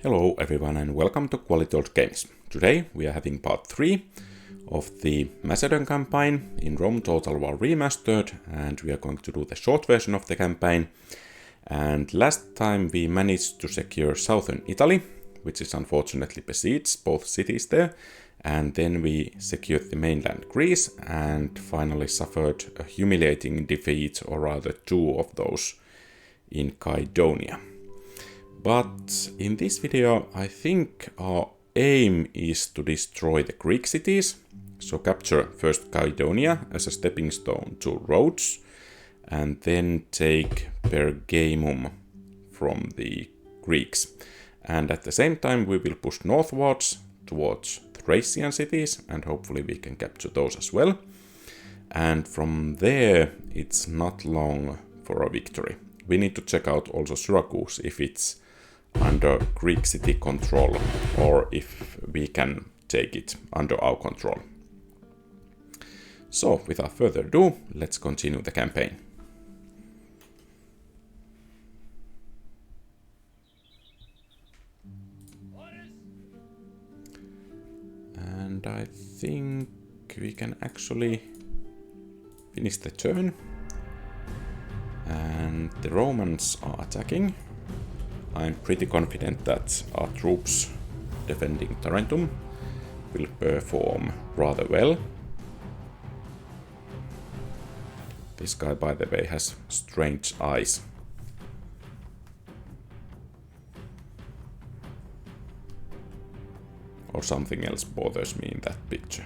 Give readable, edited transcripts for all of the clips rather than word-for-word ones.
Hello everyone and welcome to Quality Old Games. Today we are having part 3 of the Macedon Campaign in Rome Total War Remastered, and we are going to do the short version of the campaign. And last time we managed to secure southern Italy, which is unfortunately besieged, both cities there, and then we secured the mainland Greece and finally suffered a humiliating defeat, or rather two of those, in Caidonia. But in this video, I think our aim is to destroy the Greek cities. So capture first Caidonia as a stepping stone to Rhodes, and then take Pergamum from the Greeks. And at the same time, we will push northwards towards Thracian cities, and hopefully we can capture those as well. And from there, it's not long for a victory. We need to check out also Syracuse if it's under Greek city control, or if we can take it under our control. So, without further ado, let's continue the campaign. And I think we can actually finish the turn. And the Romans are attacking. I'm pretty confident that our troops defending Tarantum will perform rather well. This guy, by the way, has strange eyes. Or something else bothers me in that picture.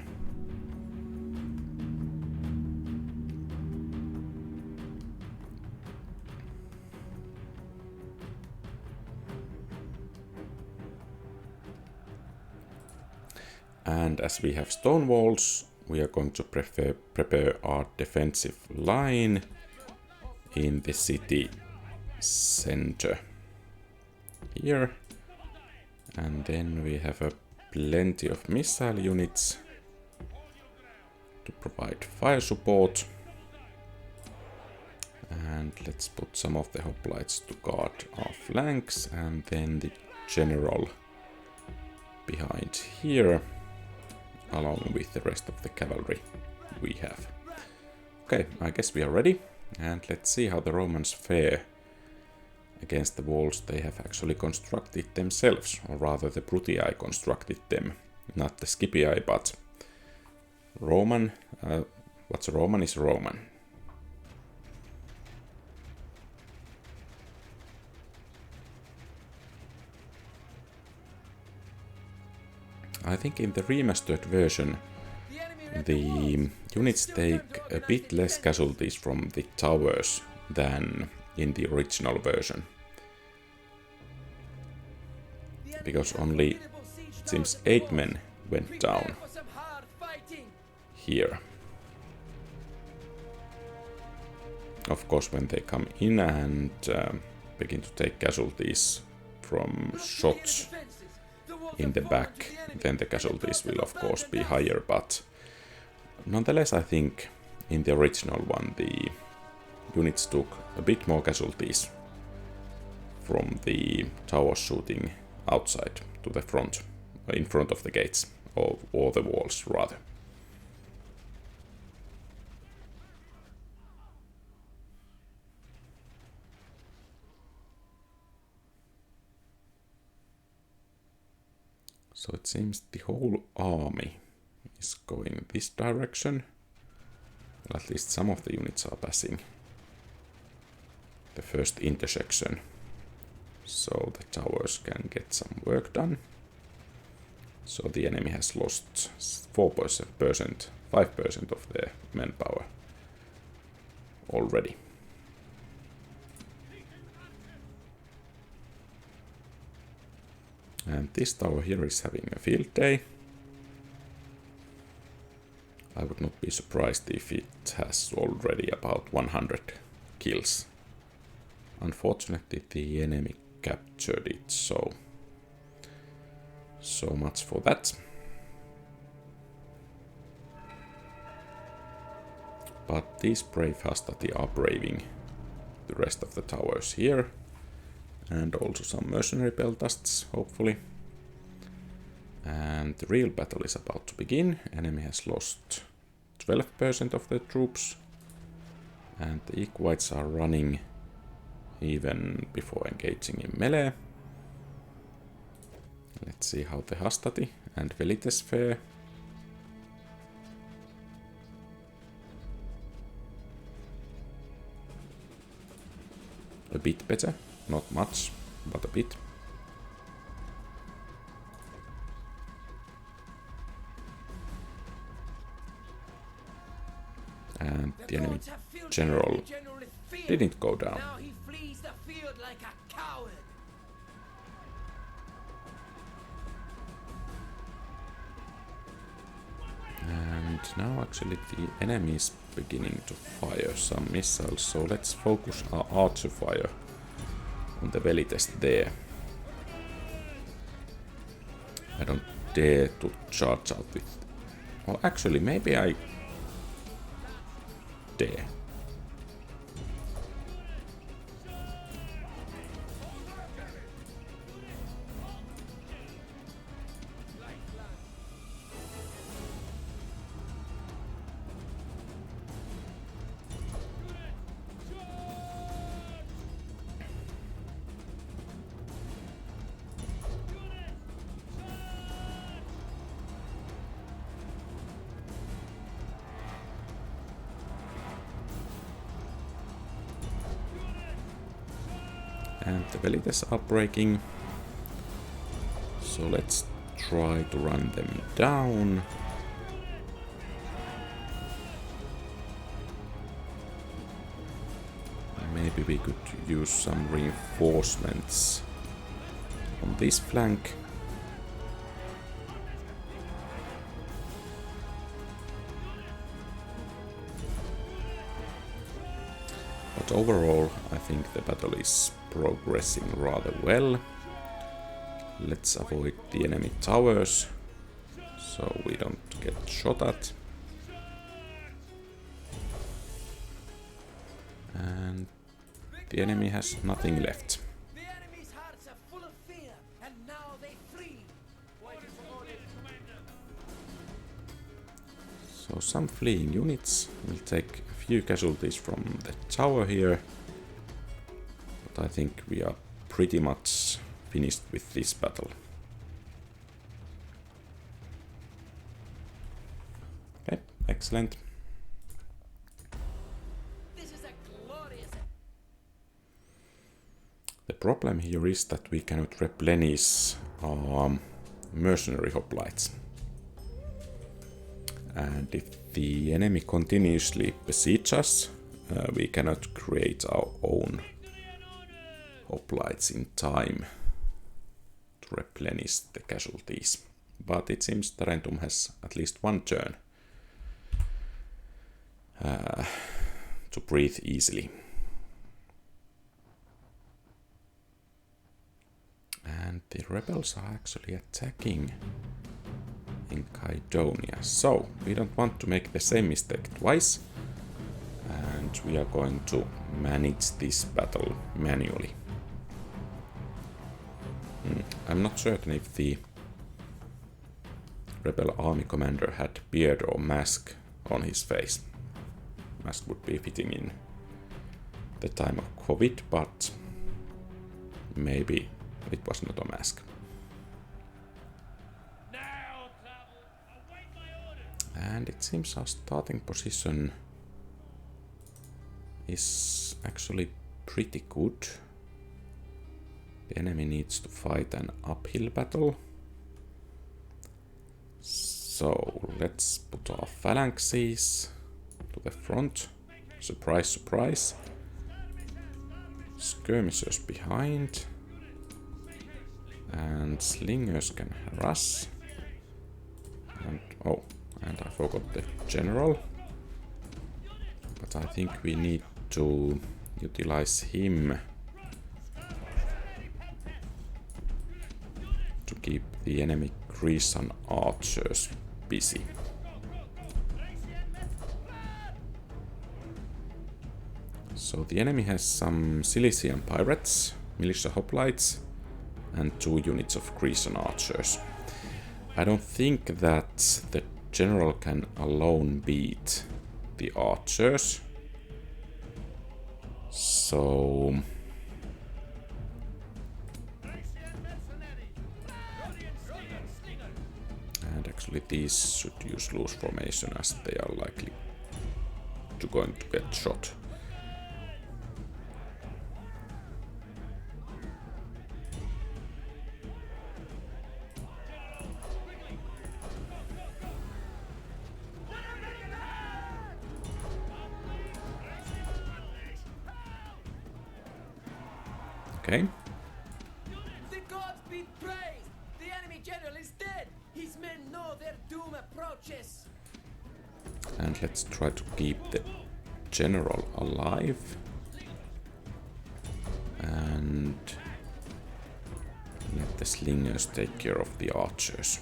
And as we have stone walls, we are going to prepare our defensive line in the city center here. And then we have plenty of missile units to provide fire support. And let's put some of the hoplites to guard our flanks, and then the general behind here, along with the rest of the cavalry we have. Okay, I guess we are ready, and let's see how the Romans fare against the walls they have actually constructed themselves, or rather the Brutii constructed them, not the Scipii, but Roman. What's Roman is Roman. I think in the remastered version, the units take a bit less casualties from the towers than in the original version. Because only, it seems, 8 men went down here. Of course, when they come in and begin to take casualties from shots in the back, then the casualties will of course be higher, but nonetheless I think in the original one the units took a bit more casualties from the towers shooting outside to the front, in front of the gates, or the walls rather. So it seems the whole army is going this direction. Well, at least some of the units are passing the first intersection, so the towers can get some work done. So the enemy has lost 5% of their manpower already. And this tower here is having a field day. I would not be surprised if it has already about 100 kills. Unfortunately, the enemy captured it, so much for that. But these brave hastati are braving the rest of the towers here. and also some mercenary peltasts, hopefully. And the real battle is about to begin. Enemy has lost 12% of their troops, and the equites are running even before engaging in melee. Let's see how the Hastati and Velites fare. A bit better, not much, but a bit. And the enemy general didn't go down. Now he flees the field like a coward. And now actually the enemy is beginning to fire some missiles, so let's focus our archer fire on the Velites there. I don't dare to charge out with... Well, actually, maybe I dare. And the Velites are breaking, so let's try to run them down. Maybe we could use some reinforcements on this flank. But overall, I think the battle is progressing rather well. Let's avoid the enemy towers, so we don't get shot at. And the enemy has nothing left. The enemy's hearts are full of fear, and now they flee. So some fleeing units will take a few casualties from the tower here. But I think we are pretty much finished with this battle. Okay, excellent. This is a glorious. The problem here is that we cannot replenish mercenary hoplites. And if the enemy continuously besieges us, we cannot create our own hoplites in time to replenish the casualties. But it seems Tarantum has at least one turn to breathe easily. And the rebels are actually attacking in Caidonia, so we don't want to make the same mistake twice, and we are going to manage this battle manually. I'm not certain if the rebel army commander had beard or mask on his face. Mask would be fitting in the time of COVID, but maybe it was not a mask. And it seems our starting position is actually pretty good. The enemy needs to fight an uphill battle. So let's put our phalanxes to the front. Surprise, surprise. Skirmishers behind. And slingers can harass. And oh, and I forgot the general. But I think we need to utilize him to keep the enemy Grecian archers busy. So the enemy has some Cilician pirates militia hoplites and 2 units of Grecian archers. I don't think that the general can alone beat the archers. So... and actually these should use loose formation as they are likely to going to get shot. Okay. The gods be praised! The enemy general is dead! His men know their doom approaches! And let's try to keep the general alive. And let the slingers take care of the archers.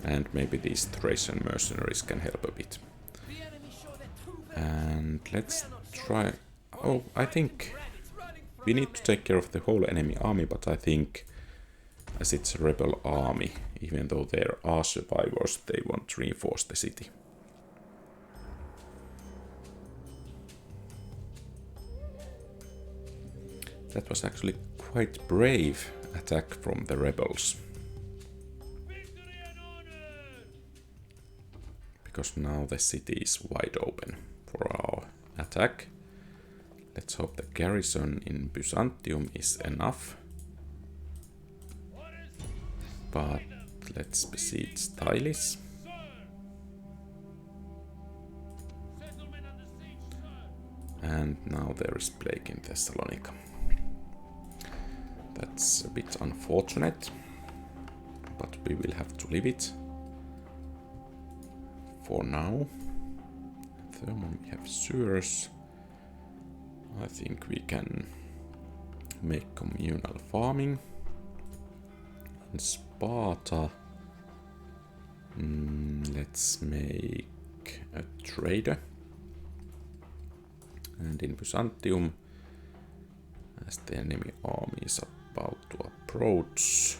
And maybe these Thracian mercenaries can help a bit. And let's try... oh, I think we need to take care of the whole enemy army, but I think as it's a rebel army, even though there are survivors, they won't reinforce the city. That was actually quite brave attack from the rebels. Because now the city is wide open for our attack. Let's hope the garrison in Byzantium is enough. But let's besiege Stylis. And now there is plague in Thessalonica. That's a bit unfortunate, but we will have to leave it for now. Thermon, we have sewers. I think we can make communal farming. In Sparta, let's make a trader. And in Byzantium, as the enemy army is about to approach,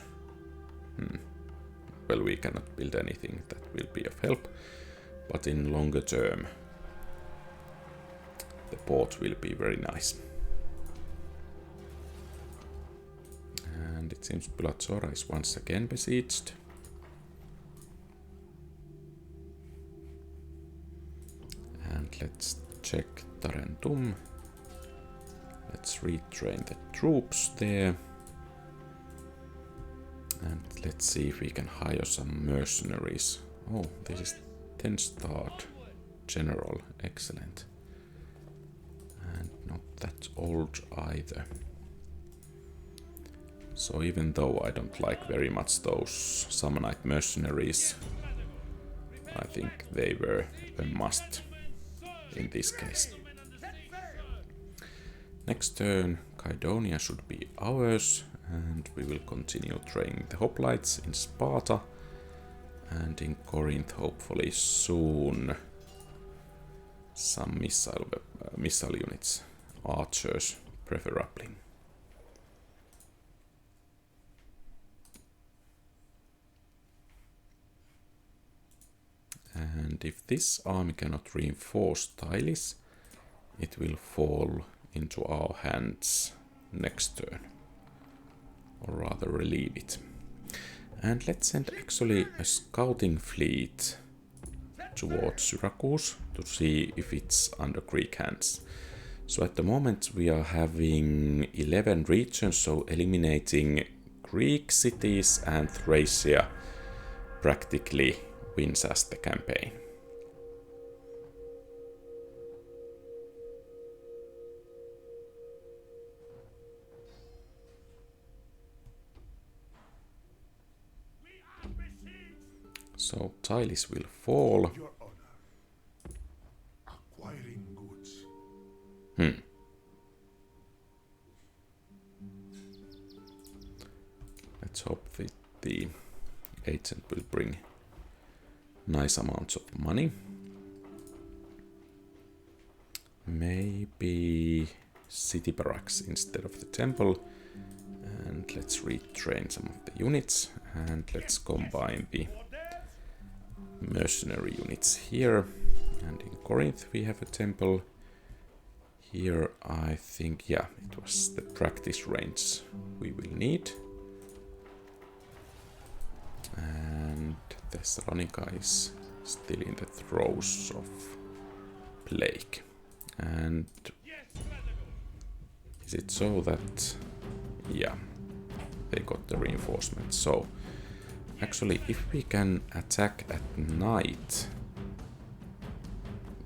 well, we cannot build anything that will be of help, but in longer term, the port will be very nice. And it seems Bulazzora is once again besieged. And let's check Tarantum. Let's retrain the troops there. And let's see if we can hire some mercenaries. Oh, this is 10-starred general. Excellent. And not that old either. So even though I don't like very much those Samnite mercenaries, I think they were a must in this case. Next turn, Caidonia should be ours, and we will continue training the hoplites in Sparta, and in Corinth hopefully soon some missile units, archers preferably. And if this army cannot reinforce Stylis, it will fall into our hands next turn, or rather relieve it. And let's send actually a scouting fleet towards Syracuse to see if it's under Greek hands. So at the moment we are having 11 regions, so eliminating Greek cities and Thracia practically wins us the campaign. So Tylis will fall. Your honor. Acquiring goods. Let's hope that the agent will bring nice amounts of money. Maybe city barracks instead of the temple. And let's retrain some of the units, and let's combine the mercenary units here. And in Corinth we have a temple. Here I think, yeah, it was the practice range we will need. And Thessalonica is still in the throes of plague. And is it so that, yeah, they got the reinforcements. So actually, if we can attack at night,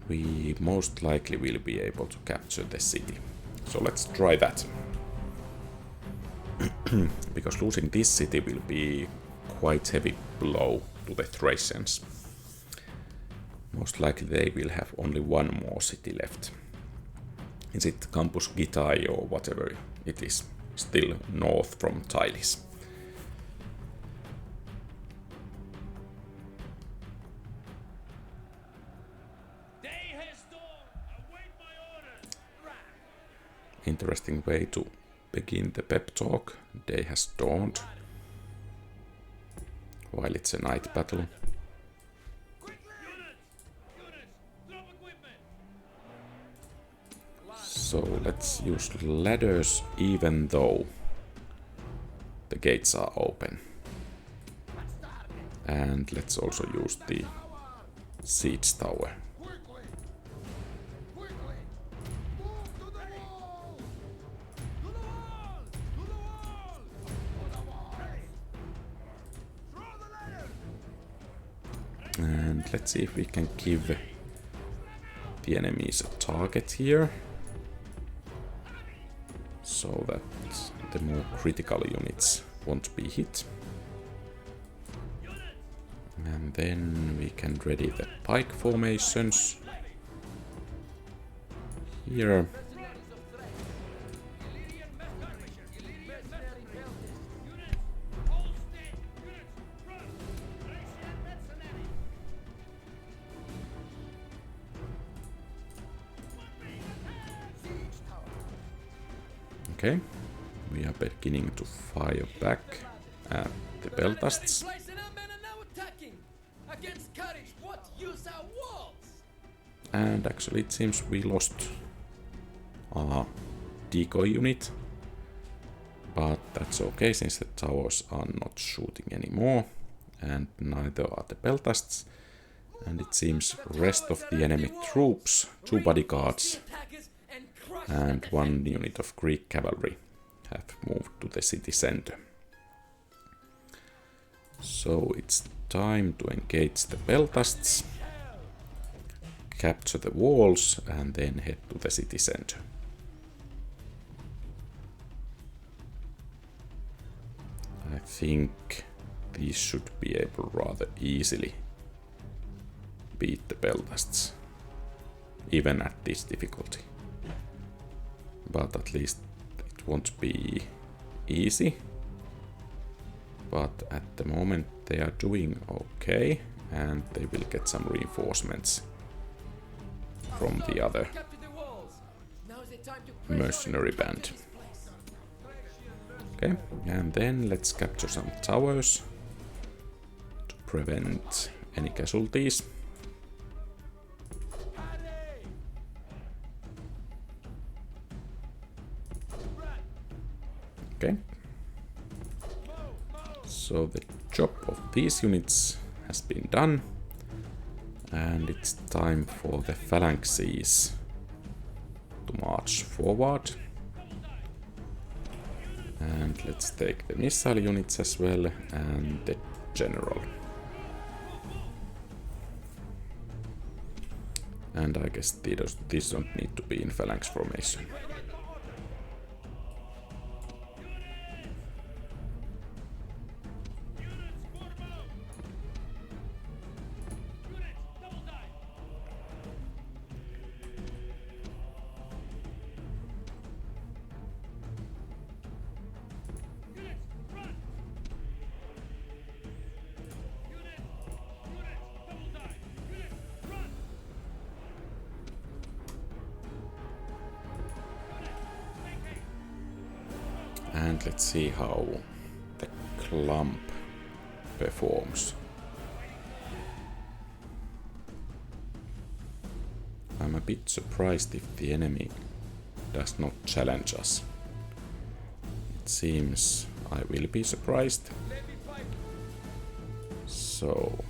we most likely will be able to capture the city. So let's try that. Because losing this city will be quite heavy blow to the Thracians. Most likely they will have only one more city left. Is it Campus Gitai or whatever it is? Still north from Tylis. Interesting way to begin the pep talk. Day has dawned. While it's a night battle. So let's use ladders even though the gates are open. And let's also use the siege tower. And let's see if we can give the enemies a target here, so that the more critical units won't be hit. And then we can ready the pike formations here. Okay, we are beginning to fire back at the Beltasts. And actually it seems we lost our decoy unit. But that's okay since the towers are not shooting anymore. And neither are the Beltasts. And it seems rest of the enemy troops, 2 bodyguards and 1 unit of Greek cavalry have moved to the city center. So it's time to engage the Beltasts, capture the walls and then head to the city center. I think these should be able rather easily beat the Beltasts, even at this difficulty. But at least it won't be easy. But at the moment they are doing okay, and they will get some reinforcements from the other mercenary band. Okay, and then let's capture some towers to prevent any casualties. Okay. So the job of these units has been done, and it's time for the phalanxes to march forward. And let's take the missile units as well, and the general. And I guess these don't need to be in phalanx formation. And let's see how the clump performs. I'm a bit surprised if the enemy does not challenge us. It seems I will be surprised. So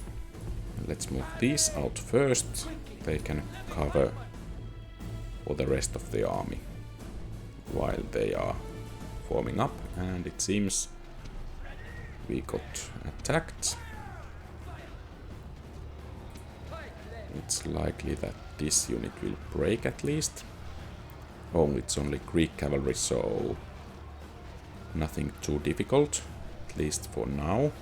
let's move these out first. They can cover for the rest of the army while they are forming up, and it seems we got attacked. It's likely that this unit will break at least. Oh, it's only Greek cavalry, so nothing too difficult, at least for now.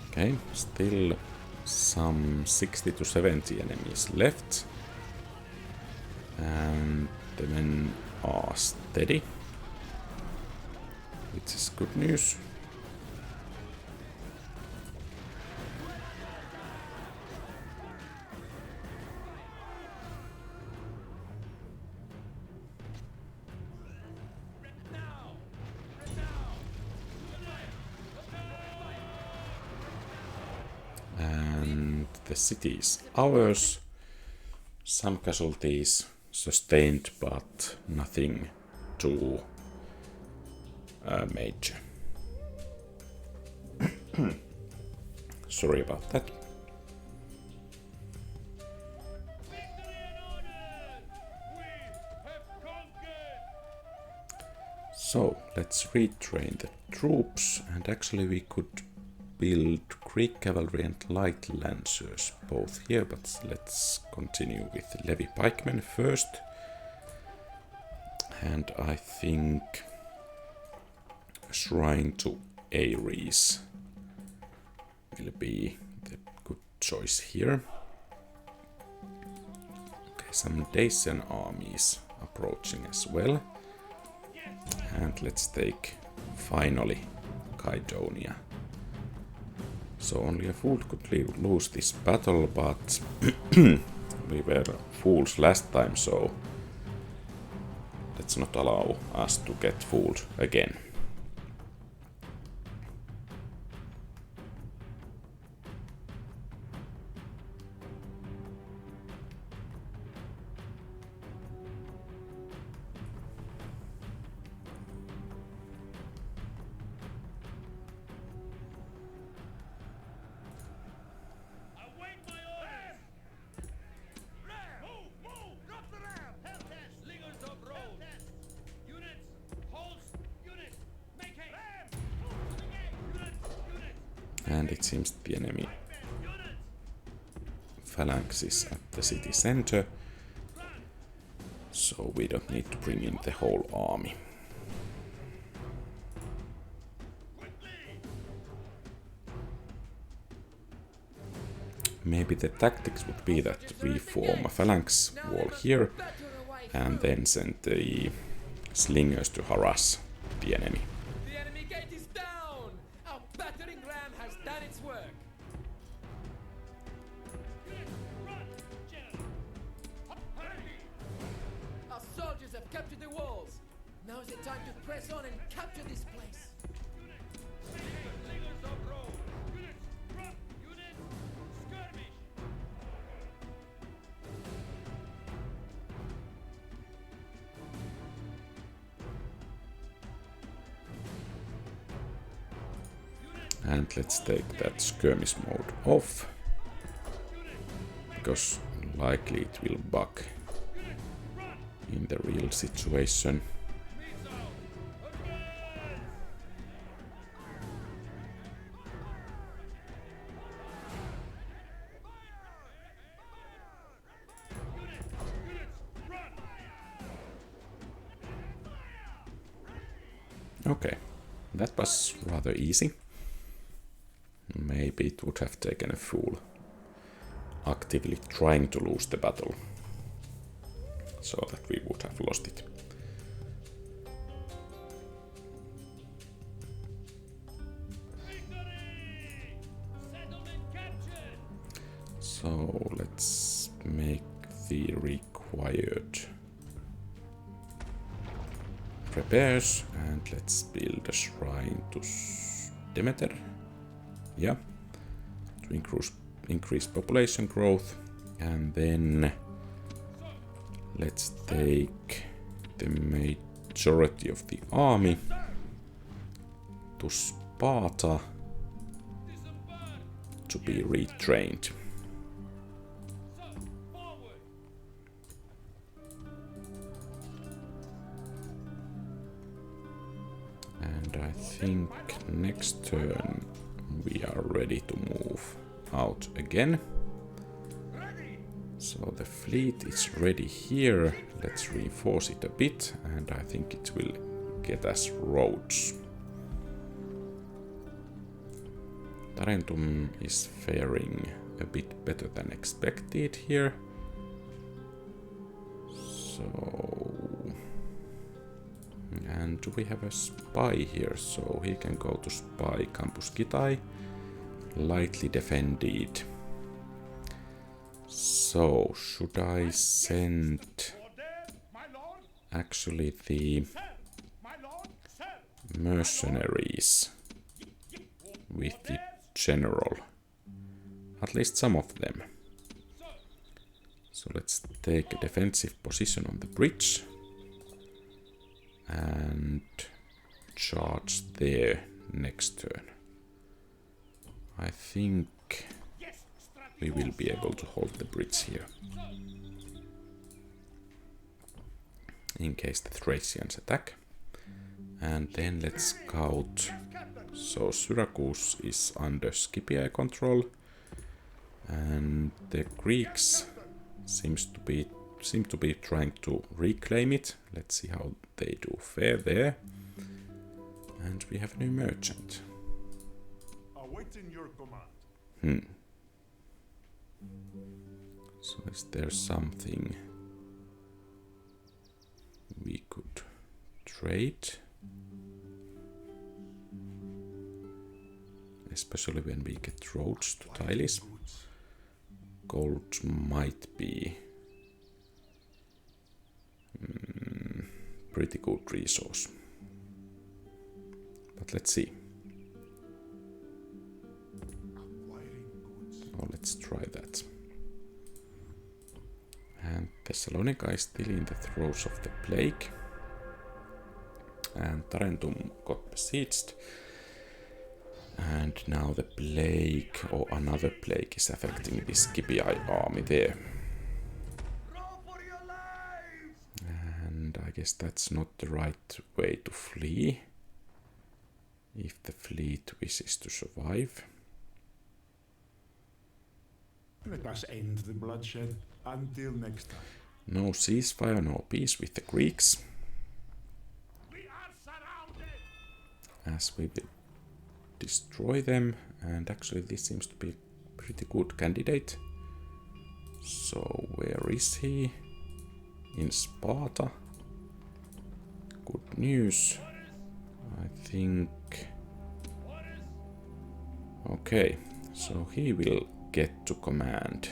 Okay, still some 60 to 70 enemies left. And the men are steady, which is good news. The city is ours. Some casualties sustained, but nothing too major. Sorry about that. So let's retrain the troops, and actually we could build Greek cavalry and light lancers both here, but let's continue with Levy pikemen first. And I think Shrine to Ares will be the good choice here. Okay, some Dacian armies approaching as well. And let's take finally Caidonia. So only a fool could lose this battle, but we were fools last time, so let's not allow us to get fooled again. And it seems the enemy phalanx is at the city center, so we don't need to bring in the whole army. Maybe the tactics would be that we form a phalanx wall here and then send the slingers to harass the enemy. The enemy gate is down! Our battering ram has done its work! Our soldiers have captured the walls! Now is the time to press on and capture this place! And let's take that skirmish mode off, because likely it will bug in the real situation. Okay, that was rather easy. Maybe it would have taken a fool actively trying to lose the battle, so that we would have lost it. So let's make the required repairs and let's build a shrine to Demeter. Yeah, to increase population growth, and then let's take the majority of the army to Sparta to be retrained. And I think next turn we are ready to move out again. So the fleet is ready here. Let's reinforce it a bit, and I think it will get us roads. Tarantum is faring a bit better than expected here. So... and we have a spy here, so he can go to spy Campus Kitai. Lightly defended. So, should I send actually the mercenaries with the general? At least some of them. So let's take a defensive position on the bridge and charge there next turn. I think we will be able to hold the bridge here in case the Thracians attack. And then let's scout. So Syracuse is under Scipii control, and the Greeks seem to be trying to reclaim it. Let's see how they do fare there. And we have a new merchant. Awaiting your command. So is there something we could trade? Especially when we get roads to Tylis. Gold might be pretty good resource. But let's see. Oh, let's try that. And Thessalonica is still in the throes of the plague. And Tarantum got besieged. And now the plague, or another plague, is affecting the Scipii army there. And I guess that's not the right way to flee if the fleet wishes to survive. Let us end the bloodshed until next time. No ceasefire, no peace with the Greeks. We are surrounded. As we will destroy them, and actually this seems to be a pretty good candidate. So where is he? In Sparta. Good news. I think... okay, so he will get to command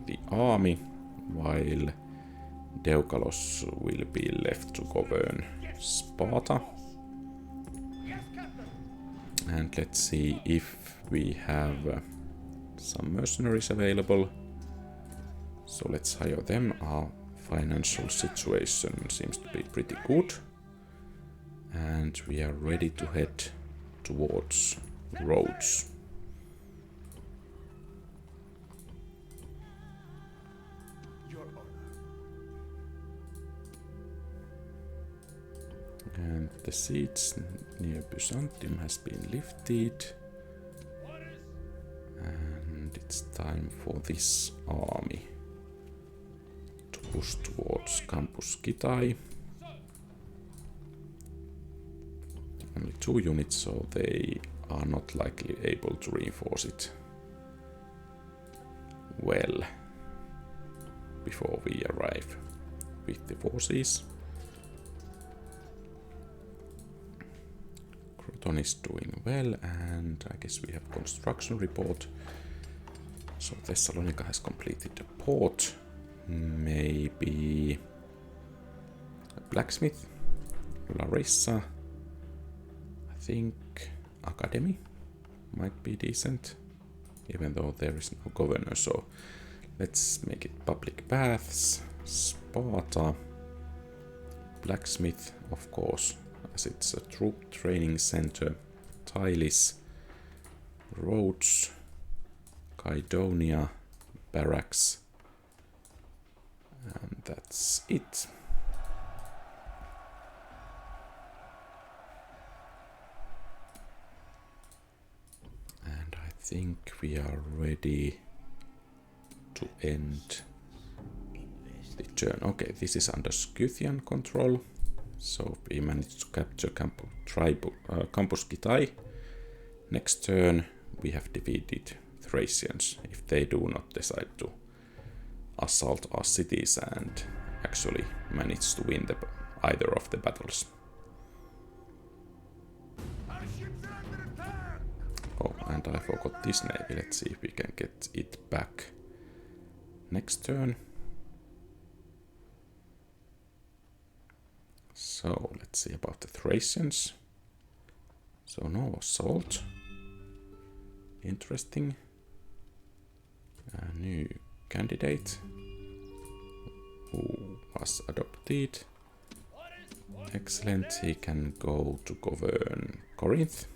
the army, while Deukalos will be left to govern Sparta. And let's see if we have some mercenaries available. So let's hire them. Our financial situation seems to be pretty good. And we are ready to head towards Rhodes. Your honor. And the siege near Byzantium has been lifted. And it's time for this army to push towards Campus Kitai. only 2 units, so they are not likely able to reinforce it well before we arrive with the forces. Croton is doing well, and I guess we have construction report. So Thessalonica has completed the port. Maybe a blacksmith, Larissa. I think academy might be decent, even though there is no governor. So let's make it public baths, Sparta, blacksmith, of course, as it's a troop training center, Tylis, roads, Caidonia, barracks, and that's it. And I think we are ready to end the turn. Okay, this is under Scythian control, so we managed to capture Campus Kitai. Next turn we have defeated Thracians, if they do not decide to assault our cities and actually manage to win either of the battles. Oh, and I forgot this navy. Let's see if we can get it back next turn. So let's see about the Thracians. So no assault. Interesting. A new candidate who was adopted. Excellent, he can go to govern Corinth.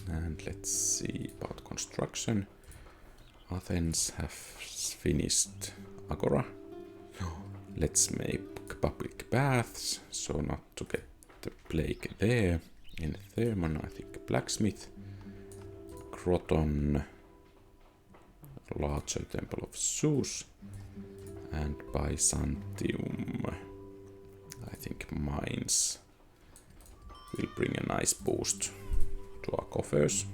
And let's see about construction. Athens have finished Agora. Let's make public baths, so not to get the plague there. In Thermon, I think blacksmith. Croton, larger temple of Zeus. And Byzantium, I think mines will bring a nice boost to our coffers.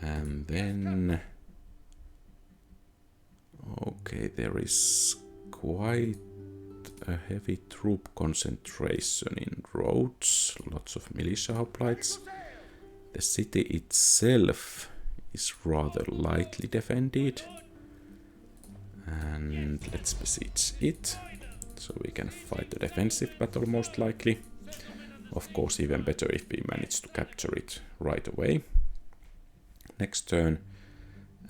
And then, okay, there is quite a heavy troop concentration in Rhodes, lots of militia hoplites. The city itself is rather lightly defended. And let's besiege it, so we can fight a defensive battle most likely. Of course, even better if we manage to capture it right away. Next turn,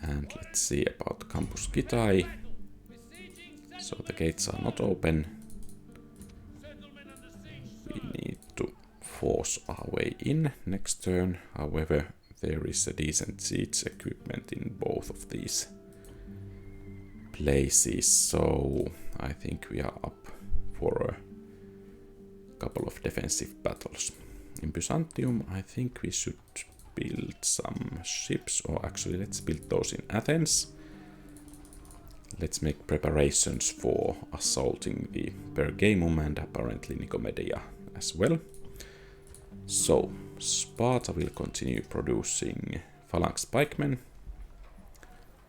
and let's see about Campus Kitai. So the gates are not open. We need to force our way in next turn. However, there is a decent siege equipment in both of these places, so I think we are up for a couple of defensive battles. In Byzantium, I think we should build some ships, or actually let's build those in Athens. Let's make preparations for assaulting the Pergamum and apparently Nicomedia as well. So Sparta will continue producing phalanx pikemen,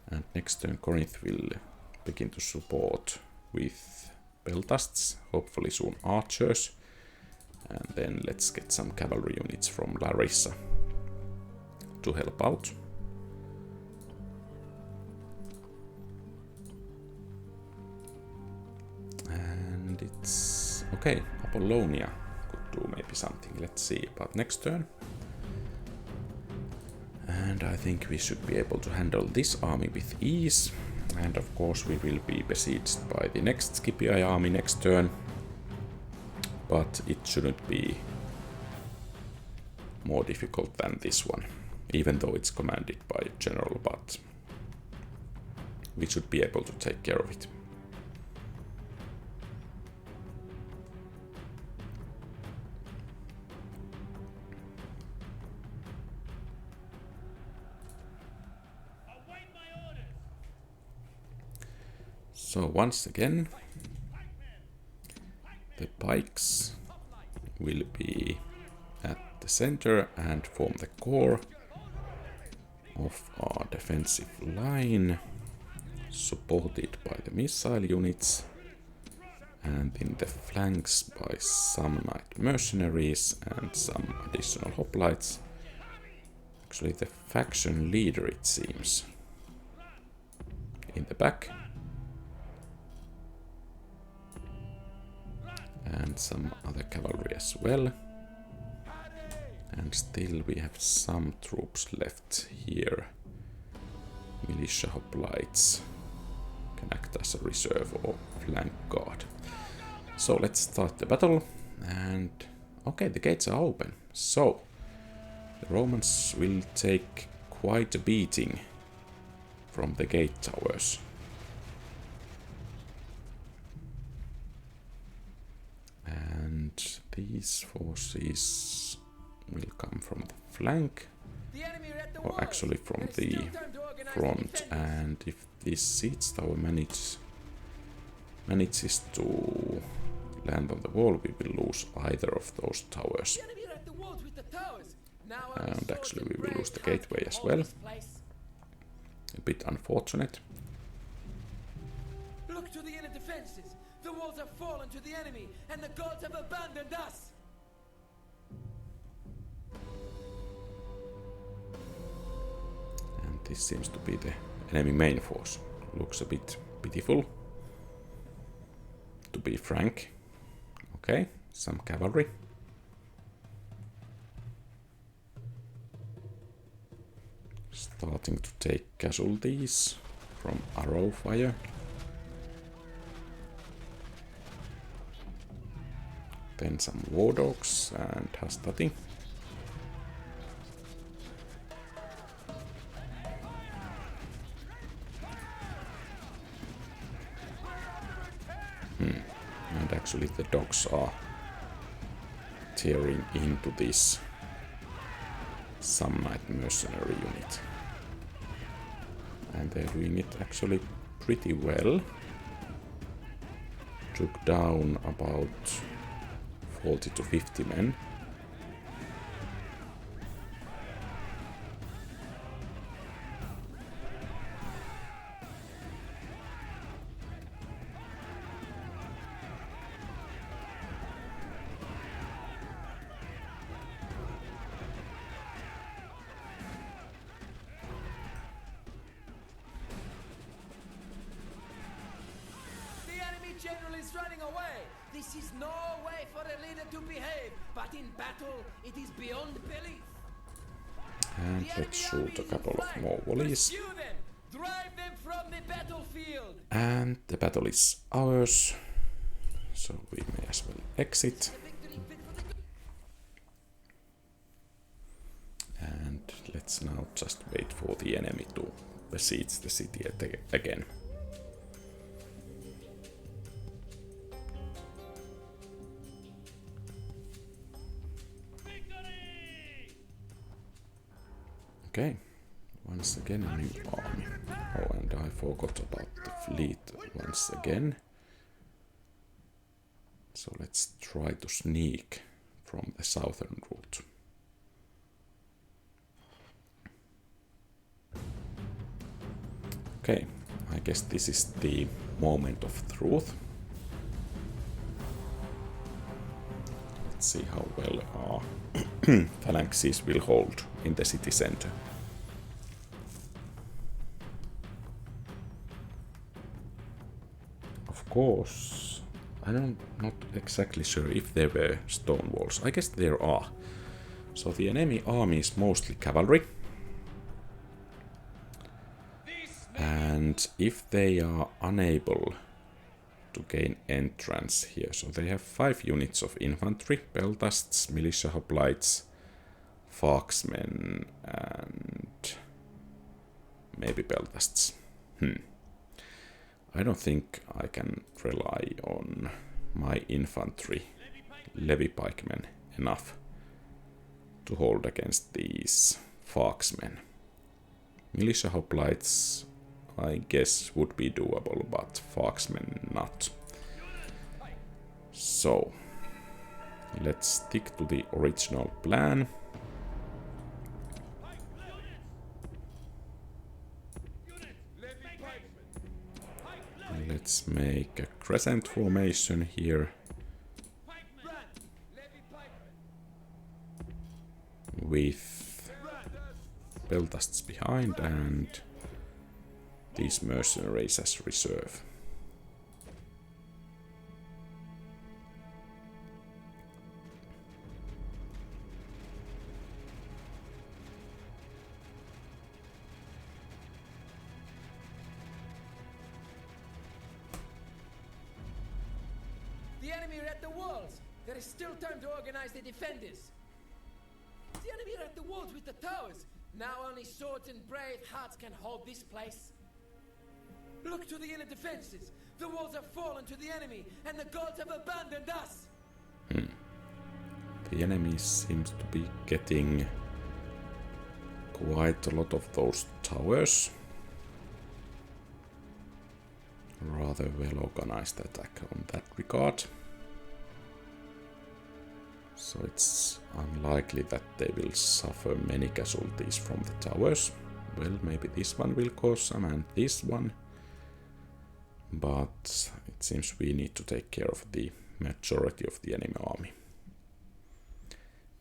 and next turn Corinth will begin to support with peltasts, hopefully soon archers, and then let's get some cavalry units from Larissa to help out. And it's okay, Apollonia could do maybe something. Let's see about next turn. And I think we should be able to handle this army with ease. And of course we will be besieged by the next Scipii army next turn. But it shouldn't be more difficult than this one. Even though it's commanded by a general, but we should be able to take care of it. So once again, pikes will be at the center and form the core of our defensive line, supported by the missile units, and in the flanks by some knight mercenaries and some additional hoplites. Actually, the faction leader, it seems, in the back, and some other cavalry as well. And still we have some troops left here. Militia hoplites can act as a reserve or flank guard. So let's start the battle. And okay, the gates are open. So the Romans will take quite a beating from the gate towers. And these forces will come from the flank, or actually from the front. And if this siege tower manages to land on the wall, we will lose either of those towers. And actually we will lose the gateway as well. A bit unfortunate. Look to the inner defenses. The walls have fallen to the enemy, and the gods have abandoned us. And this seems to be the enemy main force. Looks a bit pitiful, to be frank. Okay, some cavalry. Starting to take casualties from arrow fire. Then some war dogs and hastati. And actually the dogs are tearing into this some knight mercenary unit. And they're doing it actually pretty well. Took down about 40 to 50 men. General is running away. This is no way for a leader to behave, but in battle it is beyond belief. And let's shoot a couple of more volleys. Pursue them. Drive them from the battlefield. And the battle is ours, so we may as well exit. And let's now just wait for the enemy to besiege the city again. Okay, once again a new army. Oh, and I forgot about the fleet once again. So let's try to sneak from the southern route. Okay, I guess this is the moment of truth. Let's see how well our phalanxes will hold in the city center. Of course, I'm not exactly sure if there were stone walls. I guess there are. So the enemy army is mostly cavalry. And if they are unable to gain entrance here, so they have 5 units of infantry, peltasts, militia hoplites, foxmen, and maybe peltasts. I don't think I can rely on my infantry, levy pikemen, enough to hold against these foxmen. Militia hoplites, I guess, would be doable, but foxmen not. So, Let's stick to the original plan. Let's make a crescent formation here with Peltasts behind and these mercenaries as reserve. The enemy are at the walls. There is still time to organize the defenders. The enemy are at the walls with the towers. Now only swords and brave hearts can hold this place. Look to the inner defenses. The walls have fallen to the enemy, and the gods have abandoned us. The enemy seems to be getting quite a lot of those towers. Rather well organized attack on that regard. So it's unlikely that they will suffer many casualties from the towers. Well, maybe this one will cause some and this one. But it seems we need to take care of the majority of the enemy army.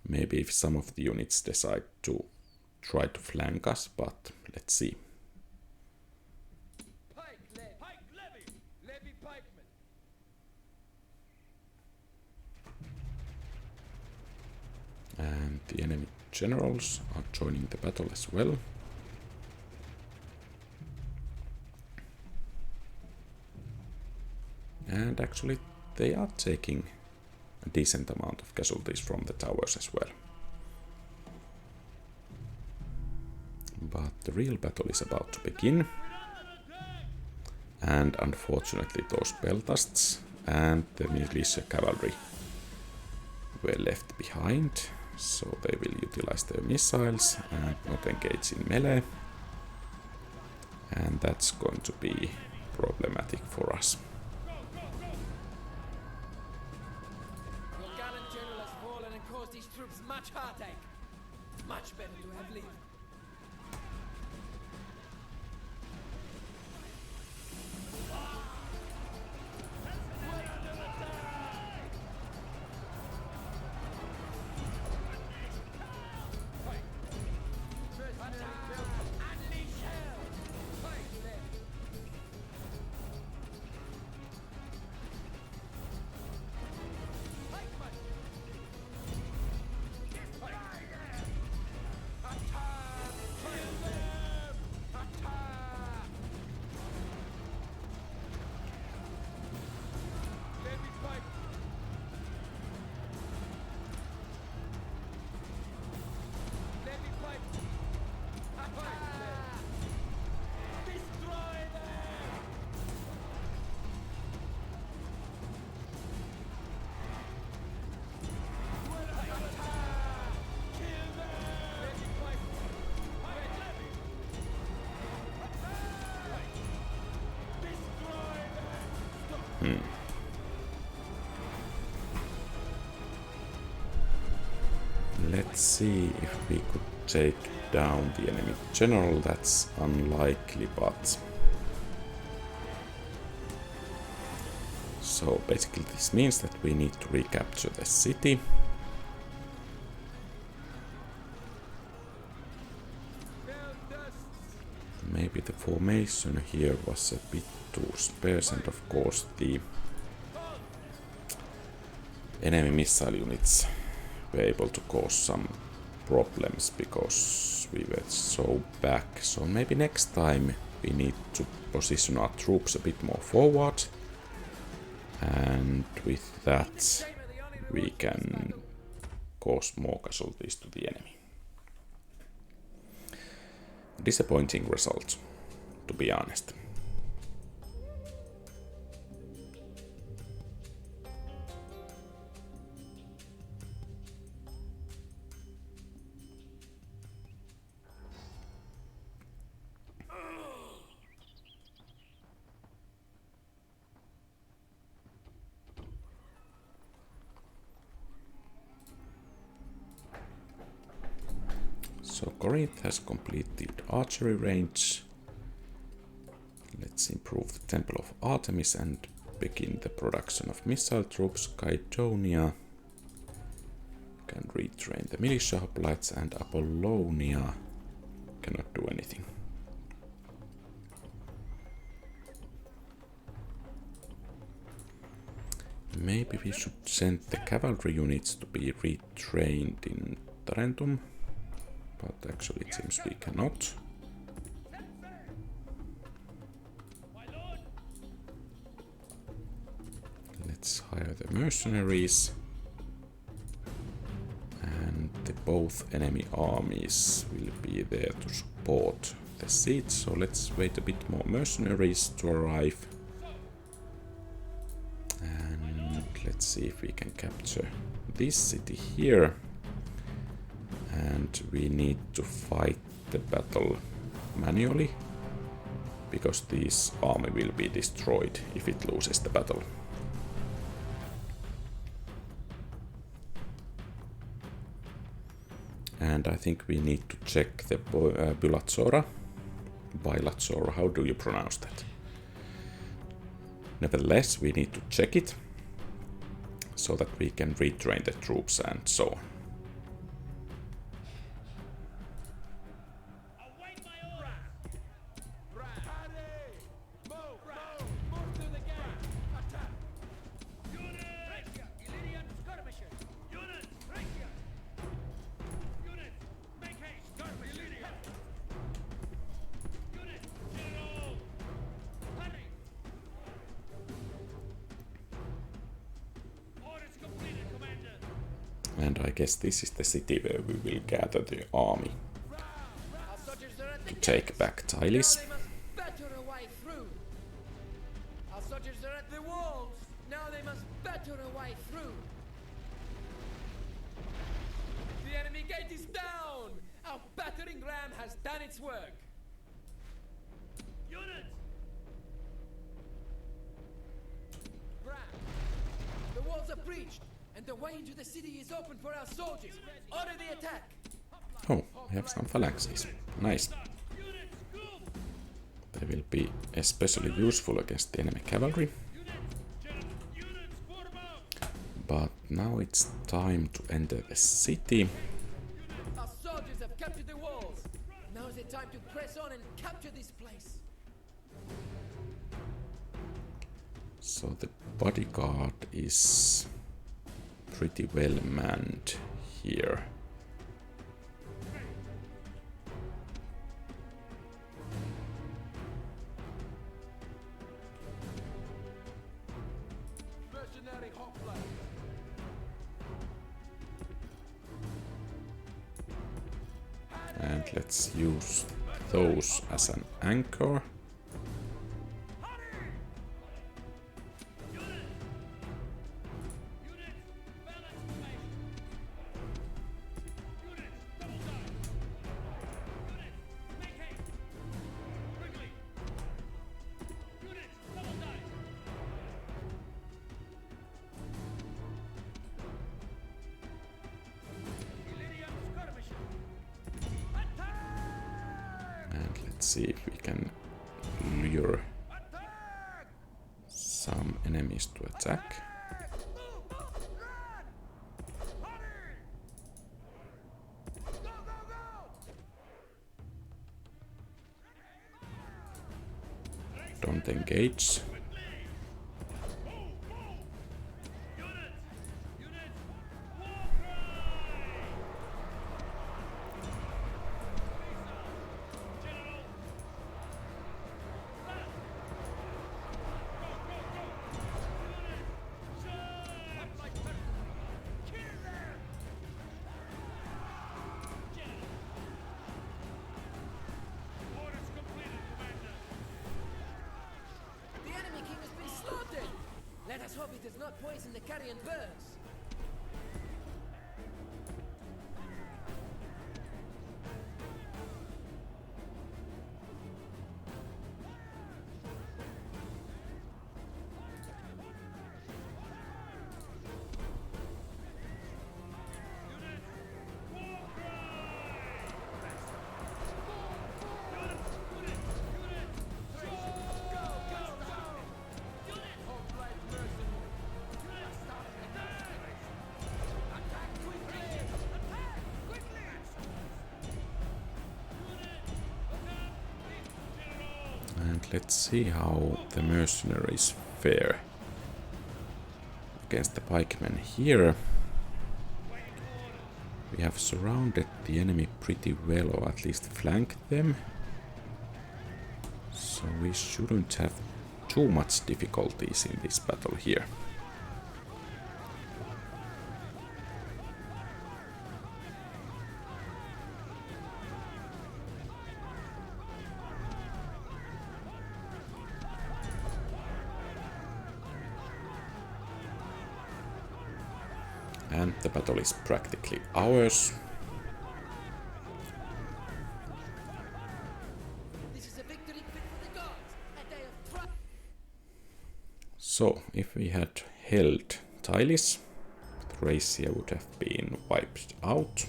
Maybe if some of the units decide to try to flank us, but let's see. And the enemy generals are joining the battle as well. And actually they are taking a decent amount of casualties from the towers as well. But the real battle is about to begin. And unfortunately those Peltasts and the militia cavalry were left behind. So they will utilize their missiles and not engage in melee. And that's going to be problematic for us. Your gallant general has fallen and caused these troops much heartache. Much better to have lived. Let's see if we could take down the enemy general. That's unlikely, but... So basically this means that we need to recapture the city. Maybe the formation here was a bit too sparse, and of course the enemy missile units were able to cause some problems because we were so back. So maybe next time we need to position our troops a bit more forward, and with that we can cause more casualties to the enemy. Disappointing result, to be honest. So Corinth has completed archery range. Let's improve the Temple of Artemis and begin the production of missile troops. Caidonia can retrain the militia hoplites, and Apollonia cannot do anything. Maybe we should send the cavalry units to be retrained in Tarantum, but actually it seems we cannot. Let's hire the mercenaries, and both enemy armies will be there to support the siege, so let's wait a bit more mercenaries to arrive. And let's see if we can capture this city here. And we need to fight the battle manually, because this army will be destroyed if it loses the battle. And I think we need to check the Bilatsora. How do you pronounce that? Nevertheless, we need to check it, so that we can retrain the troops and so on. And I guess this is the city where we will gather the army to take back Tylis. Our soldiers are at the walls. Now they must batter a way through. The enemy gate is down. Our battering ram has done its work. Units! Ram, the walls are breached. And the way into the city is open for our soldiers. Order the attack! Oh, we have some phalanxes. Nice. They will be especially useful against the enemy cavalry. But now it's time to enter the city. Our soldiers have captured the walls. Now is the time to press on and capture this place. So the bodyguard is pretty well manned here. Mercenary hoplite. And let's use those as an anchor. See if we can lure some enemies to attack. Don't engage. Let us hope it does not poison the carrion birds. And let's see how the mercenaries fare against the pikemen here. We have surrounded the enemy pretty well, or at least flanked them. So we shouldn't have too much difficulties in this battle here. And the battle is practically ours. This is a victory fit for the gods, a day of triumph. So, if we had held Tylis, Thracia would have been wiped out.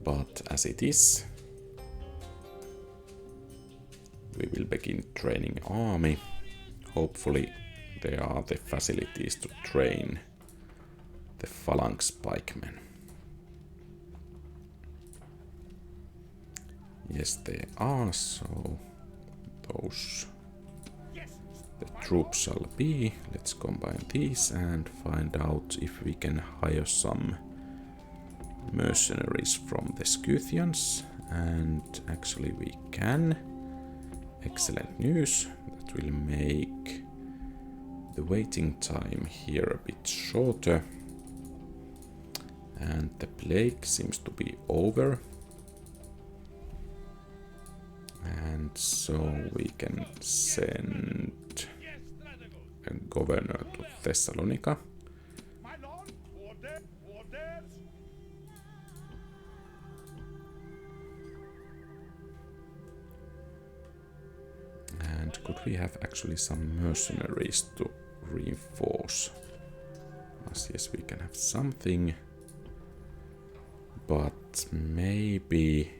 But as it is, we will begin training army. Hopefully there are the facilities to train the phalanx pikemen. Yes, they are, so those the troops shall be. Let's combine these and find out if we can hire some mercenaries from the Scythians. And actually we can. Excellent news. That will make the waiting time here a bit shorter. And the plague seems to be over. And so we can send a governor to Thessalonica. And could we have actually some mercenaries to reinforce us? Yes, we can have something. But maybe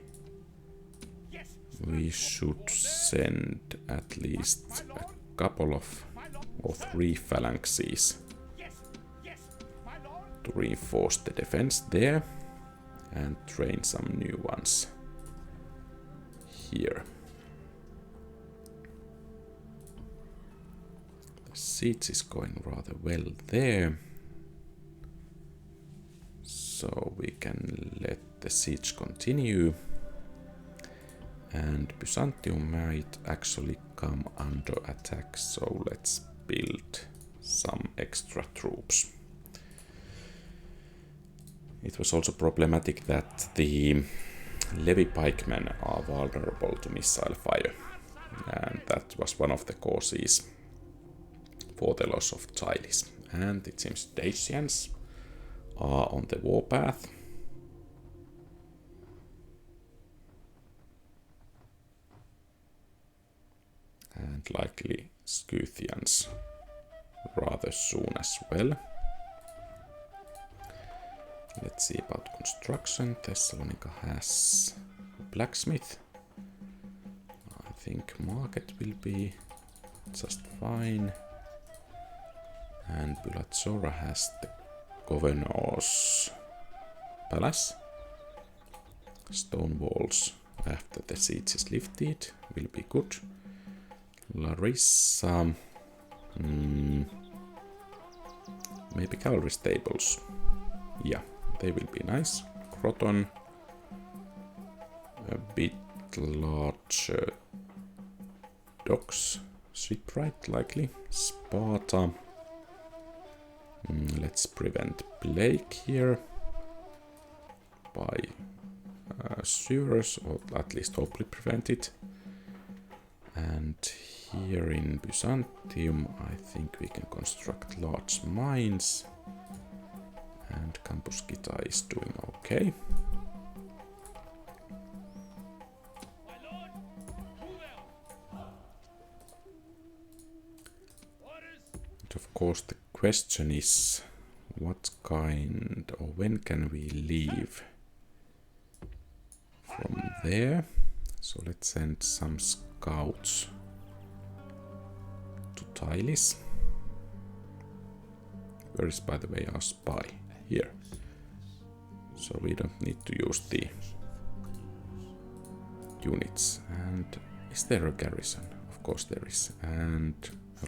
we should send at least a couple of or 3 phalanxes to reinforce the defense there and train some new ones here. The siege is going rather well there. So we can let the siege continue. And Byzantium might actually come under attack, so let's build some extra troops. It was also problematic that the levy pikemen are vulnerable to missile fire, and that was one of the causes for the loss of Tylis. And it seems Dacians are on the warpath. And likely Scythians rather soon as well. Let's see about construction. Thessalonica has a blacksmith. I think market will be just fine. And Bulatsora has the governor's palace. Stone walls after the siege is lifted will be good. Larissa, maybe cavalry stables. Yeah, they will be nice. Croton, a bit larger docks, shipwright likely. Sparta. Let's prevent plague here by sewers, or at least hopefully prevent it. And here in Byzantium, I think we can construct large mines. And Campus Gita is doing okay. And of course the question is, what kind or when can we leave from there? So let's send some scouts to Tylis. Where is, by the way, our spy? Here. So we don't need to use the units. And Is there a garrison? Of course there is. And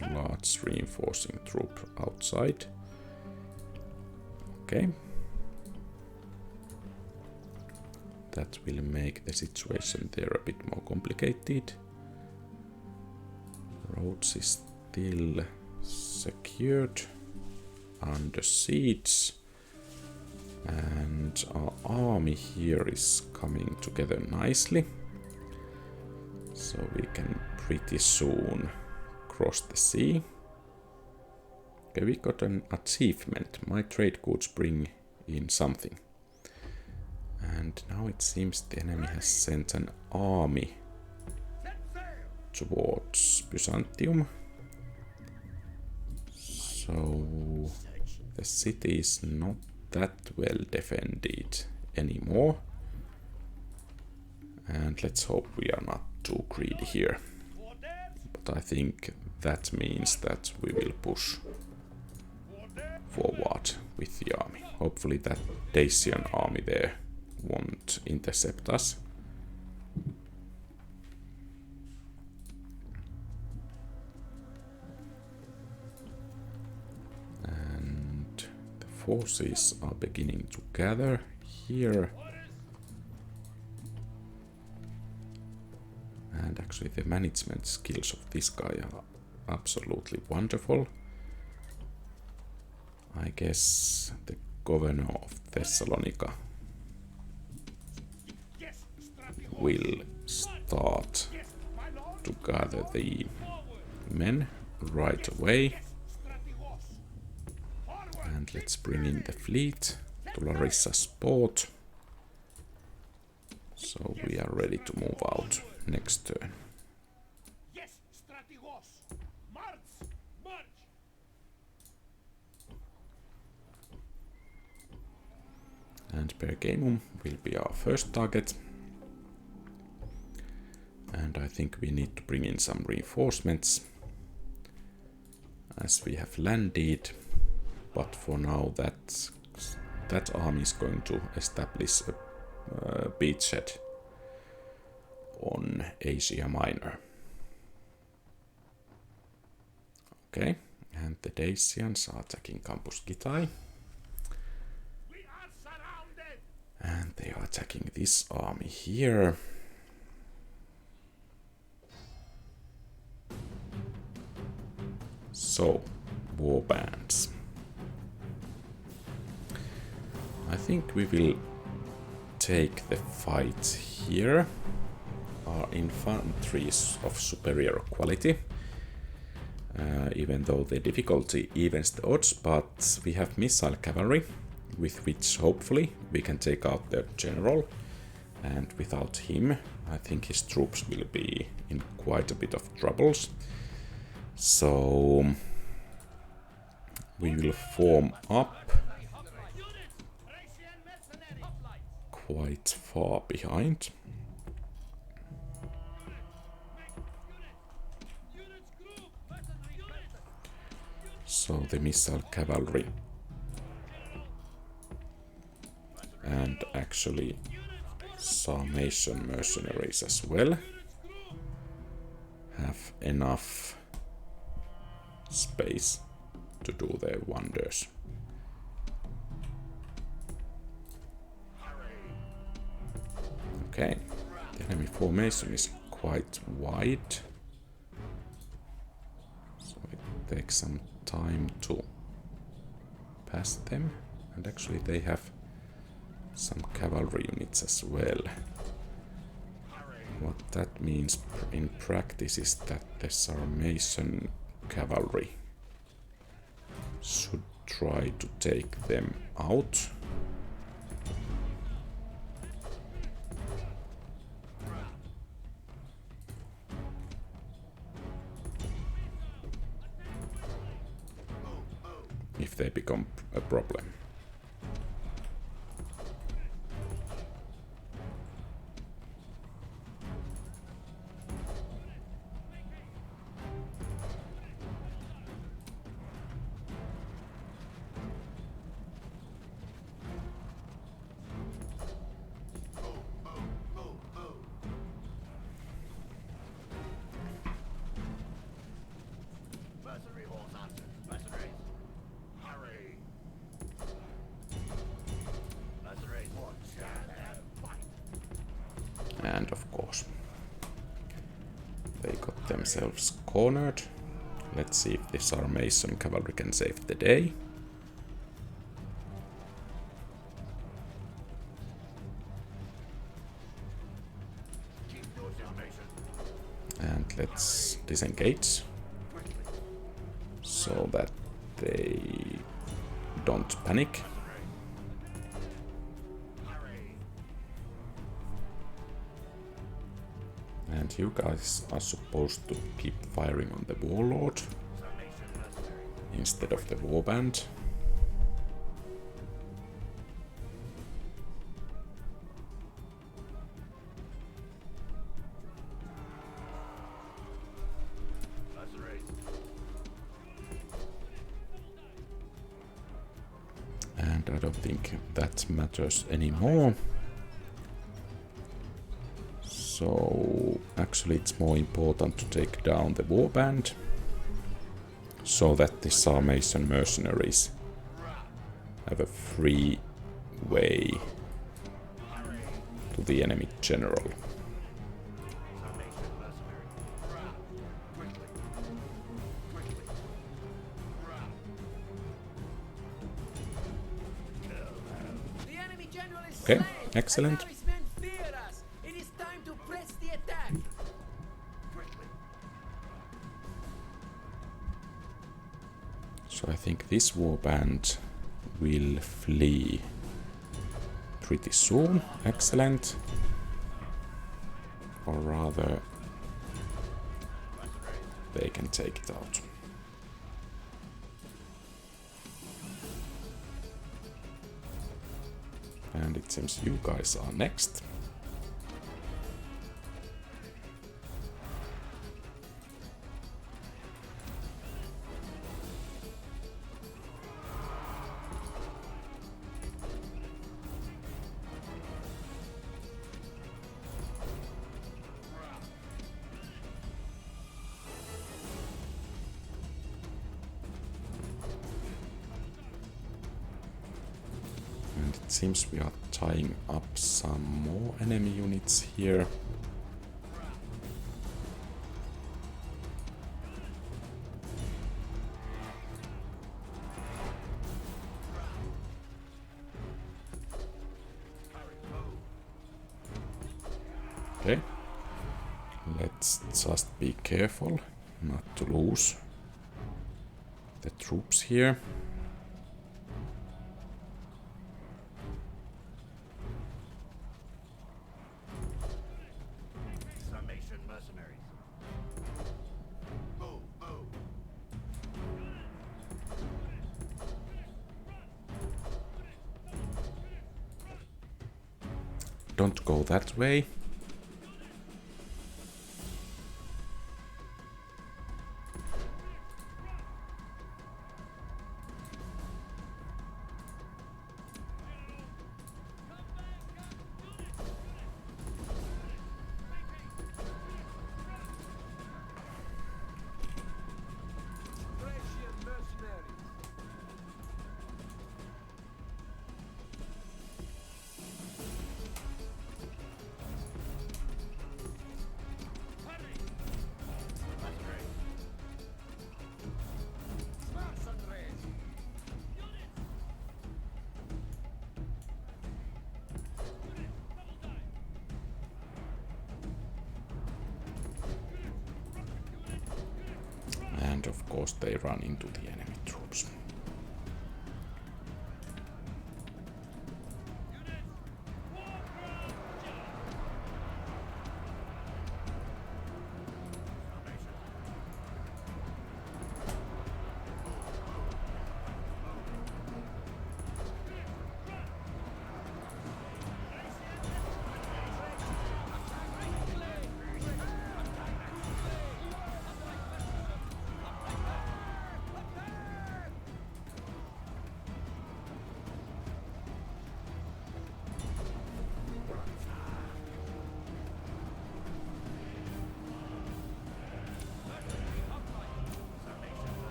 a large reinforcing troop outside. Okay. That will make the situation there a bit more complicated. Rhodes is still secured, under siege, and our army here is coming together nicely. So we can pretty soon cross the sea. Okay, we got an achievement. My trade goods bring in something. And now it seems the enemy has sent an army towards Byzantium. So the city is not that well defended anymore. And let's hope we are not too greedy here. But I think that means that we will push forward with the army. Hopefully that Dacian army there won't intercept us. And the forces are beginning to gather here. And actually the management skills of this guy are absolutely wonderful. I guess the governor of Thessalonica will start to gather the men right away. And let's bring in the fleet to Larissa's port. So we are ready to move out next turn. And Pergamum will be our first target. And I think we need to bring in some reinforcements as we have landed. But for now that army is going to establish a beachhead on Asia Minor. Okay, and the Dacians are attacking Campus Gitai. And they are attacking this army here. So, war bands. I think we will take the fight here. Our infantry is of superior quality, even though the difficulty evens the odds, but we have missile cavalry, with which hopefully we can take out their general, and without him I think his troops will be in quite a bit of troubles. So we will form up quite far behind. So the missile cavalry and actually Sarmatian mercenaries as well have enough space to do their wonders. Okay, the enemy formation is quite wide, so it takes some time to pass them, and actually they have some cavalry units as well. What that means in practice is that the Sarmatian cavalry should try to take them out. If they become a problem. themselves cornered. Let's see if this Sarmatian cavalry can save the day. And let's disengage so that they don't panic. And you guys are supposed to keep firing on the warlord instead of the warband. And I don't think that matters anymore. So actually it's more important to take down the warband so that the Sarmatian mercenaries have a free way to the enemy general. Okay, excellent. So I think this warband will flee pretty soon. Excellent. Or rather, they can take it out. And it seems you guys are next. It seems we are tying up some more enemy units here. Okay, let's just be careful not to lose the troops here. Don't go that way. And of course they run into the enemy troops.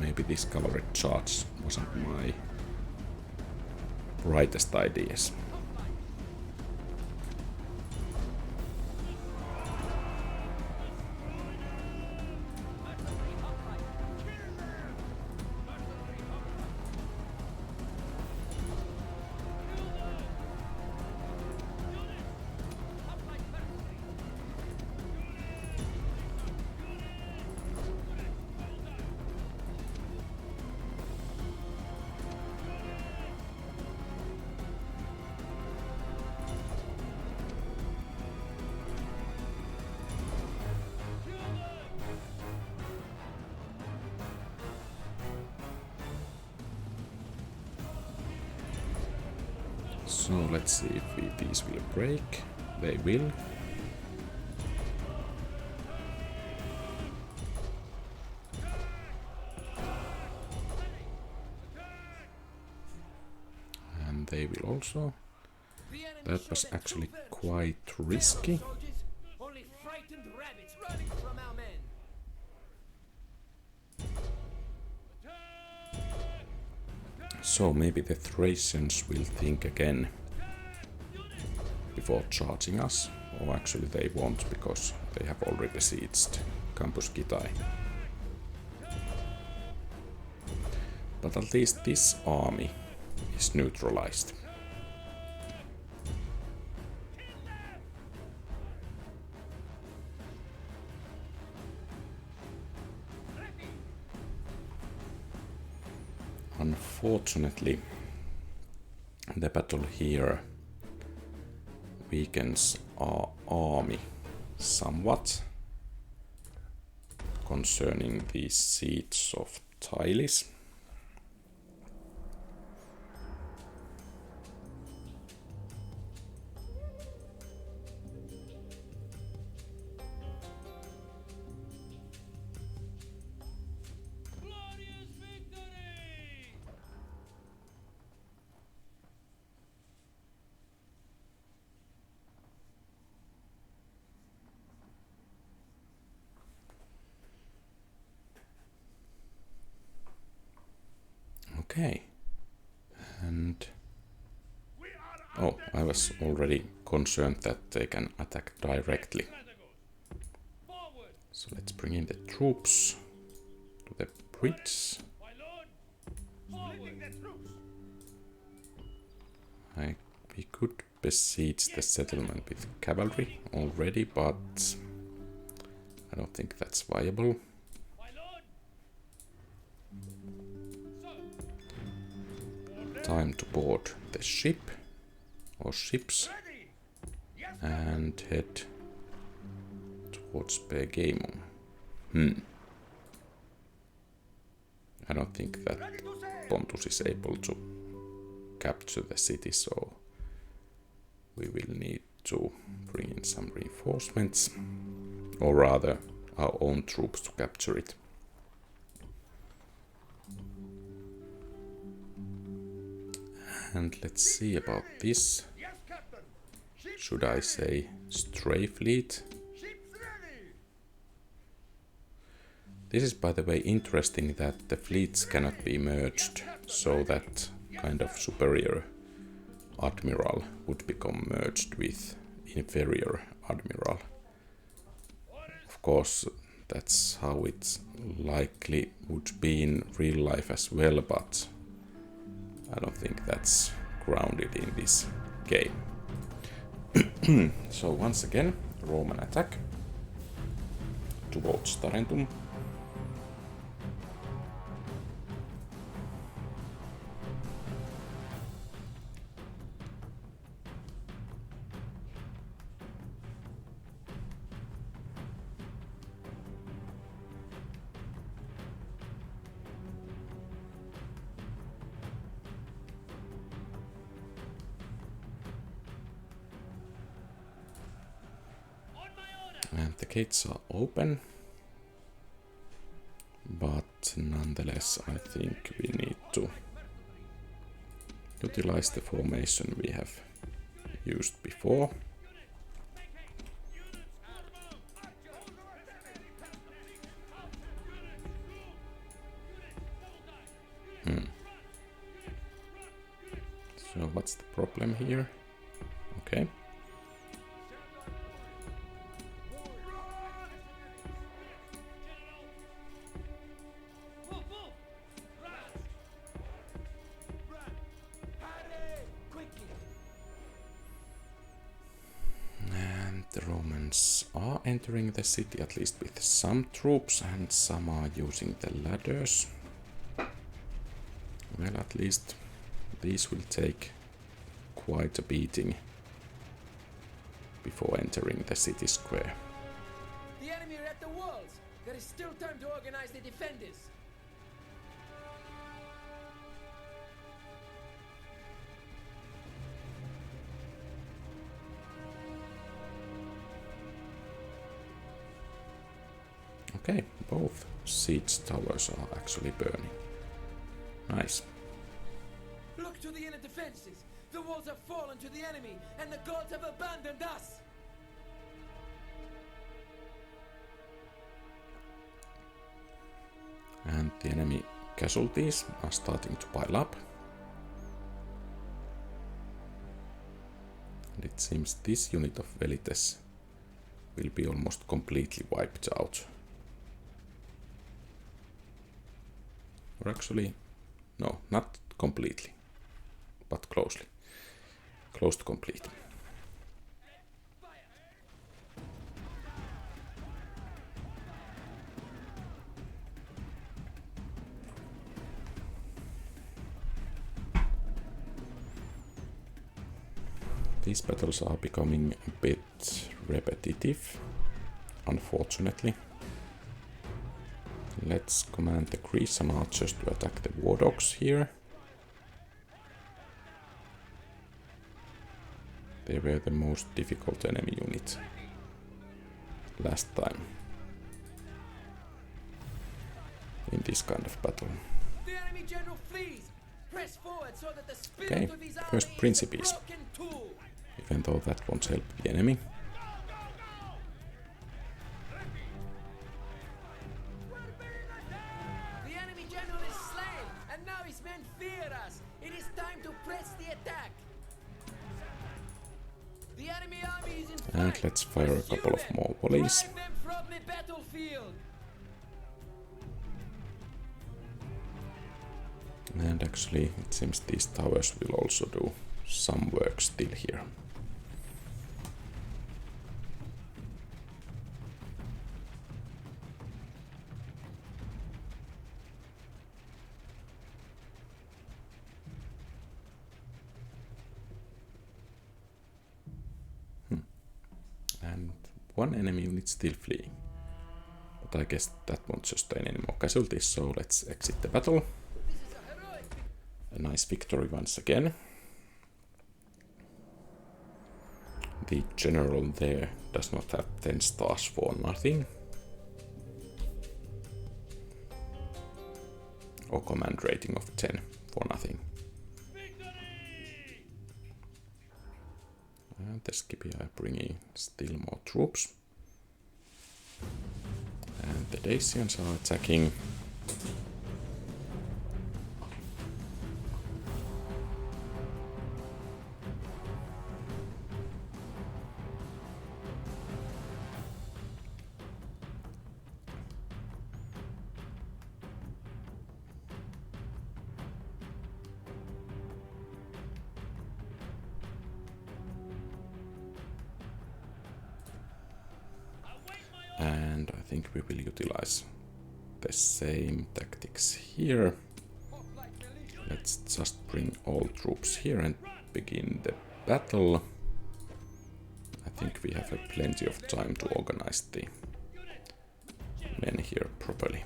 maybe this cavalry charge wasn't my brightest ideas. So let's see if these will break. They will. And they will also. That was actually quite risky. Only frightened rabbits running from our men. So maybe the Thracians will think again before charging us, or actually they won't because they have already besieged Campus Kitai. But at least this army is neutralized. Unfortunately, the battle here weakens our army somewhat concerning the siege of Tylis. Okay, and oh, I was already concerned that they can attack directly. So let's bring in the troops to the bridge. We could besiege the settlement with cavalry already, but I don't think that's viable. Time to board the ship or ships and head towards Pergamum. I don't think that Pontus is able to capture the city, so we will need to bring in some reinforcements, or rather our own troops to capture it. And let's see about this. Should I say stray fleet? This is, by the way, interesting that the fleets cannot be merged, so that kind of superior admiral would become merged with inferior admiral. Of course, that's how it likely would be in real life as well, but I don't think that's grounded in this game. So once again, Roman attack towards Tarantum. And the gates are open, but nonetheless I think we need to utilize the formation we have used before. So what's the problem here? Okay. And the Romans are entering the city at least with some troops, and some are using the ladders. Well, at least these will take quite a beating before entering the city square. The enemy are at the walls. There is still time to organize the defenders. Okay, both siege towers are actually burning. Nice. Look to the inner defenses. The walls have fallen to the enemy, and the gods have abandoned us. And the enemy casualties are starting to pile up. And it seems this unit of Velites will be almost completely wiped out. Or actually, no, not completely, but closely. Close to complete. These battles are becoming a bit repetitive, unfortunately. Let's command the Grecian archers to attack the war dogs here. They were the most difficult enemy unit last time in this kind of battle. The enemy general flees. Press forward so that the spirit Okay, of his army first is a Principes. broken tool. Even though that won't help the enemy. The enemy general is slain, and now his men fear us. It is time to press the attack. The enemy army is in And flight. let's fire a couple of more volleys. Drive them from the battlefield. And actually, it seems these towers will also do some work still here. And one enemy unit still fleeing. But I guess that won't sustain any more casualties, so let's exit the battle. A nice victory once again. The general there does not have 10 stars for nothing. Or command rating of 10 for nothing. And the Scipii are bringing still more troops. And the Dacians are attacking. And I think we will utilize the same tactics here. Let's just bring all troops here and begin the battle. I think we have plenty of time to organize the men here properly.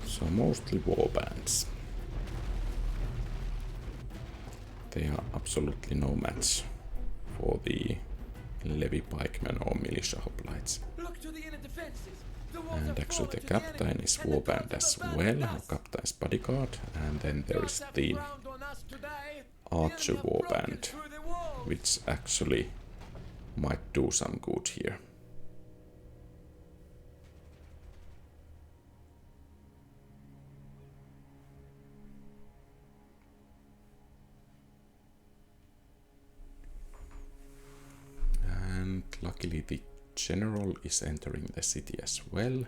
So mostly war bands. They are absolutely no match for the levy pikemen or militia hoplites. Look to the inner defenses. The walls And are actually the falling to the captain enemy, is and the warband gods as have well, abandoned or us. captain's bodyguard, and then there is Gods have the frowned on us today. archer The enemy have broken warband, through the walls. which actually might do some good here. And luckily the general is entering the city as well.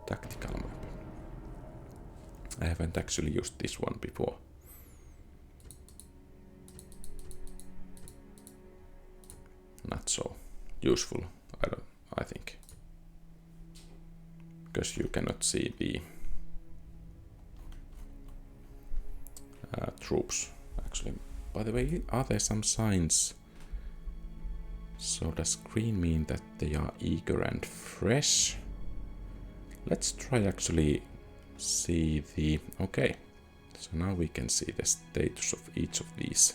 Tactical map. I haven't actually used this one before. Not so useful, I think. Because you cannot see the troops. Actually, by the way, are there some signs? So does green mean that they are eager and fresh? Let's try actually see the... Okay, so now we can see the status of each of these.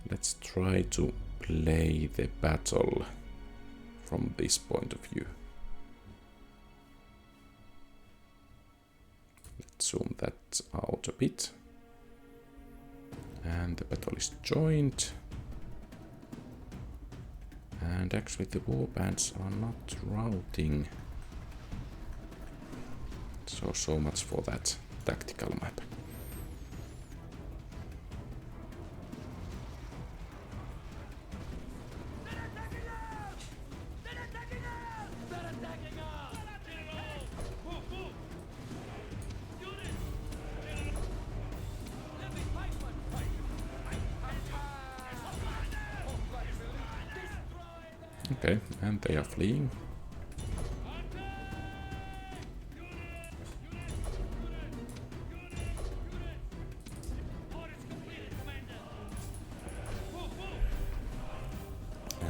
Let's try to play the battle from this point of view. Let's zoom that out a bit. And the battle is joined. And actually the warbands are not routing. So much for that tactical map. Okay, and they are fleeing.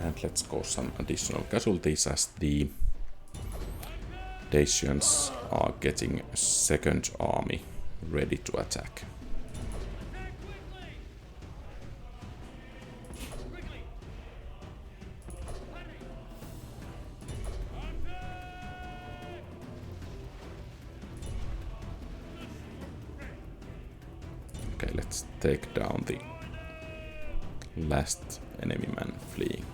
And let's go some additional casualties as the Dacians are getting a second army ready to attack. Okay, let's take down the last enemy man fleeing.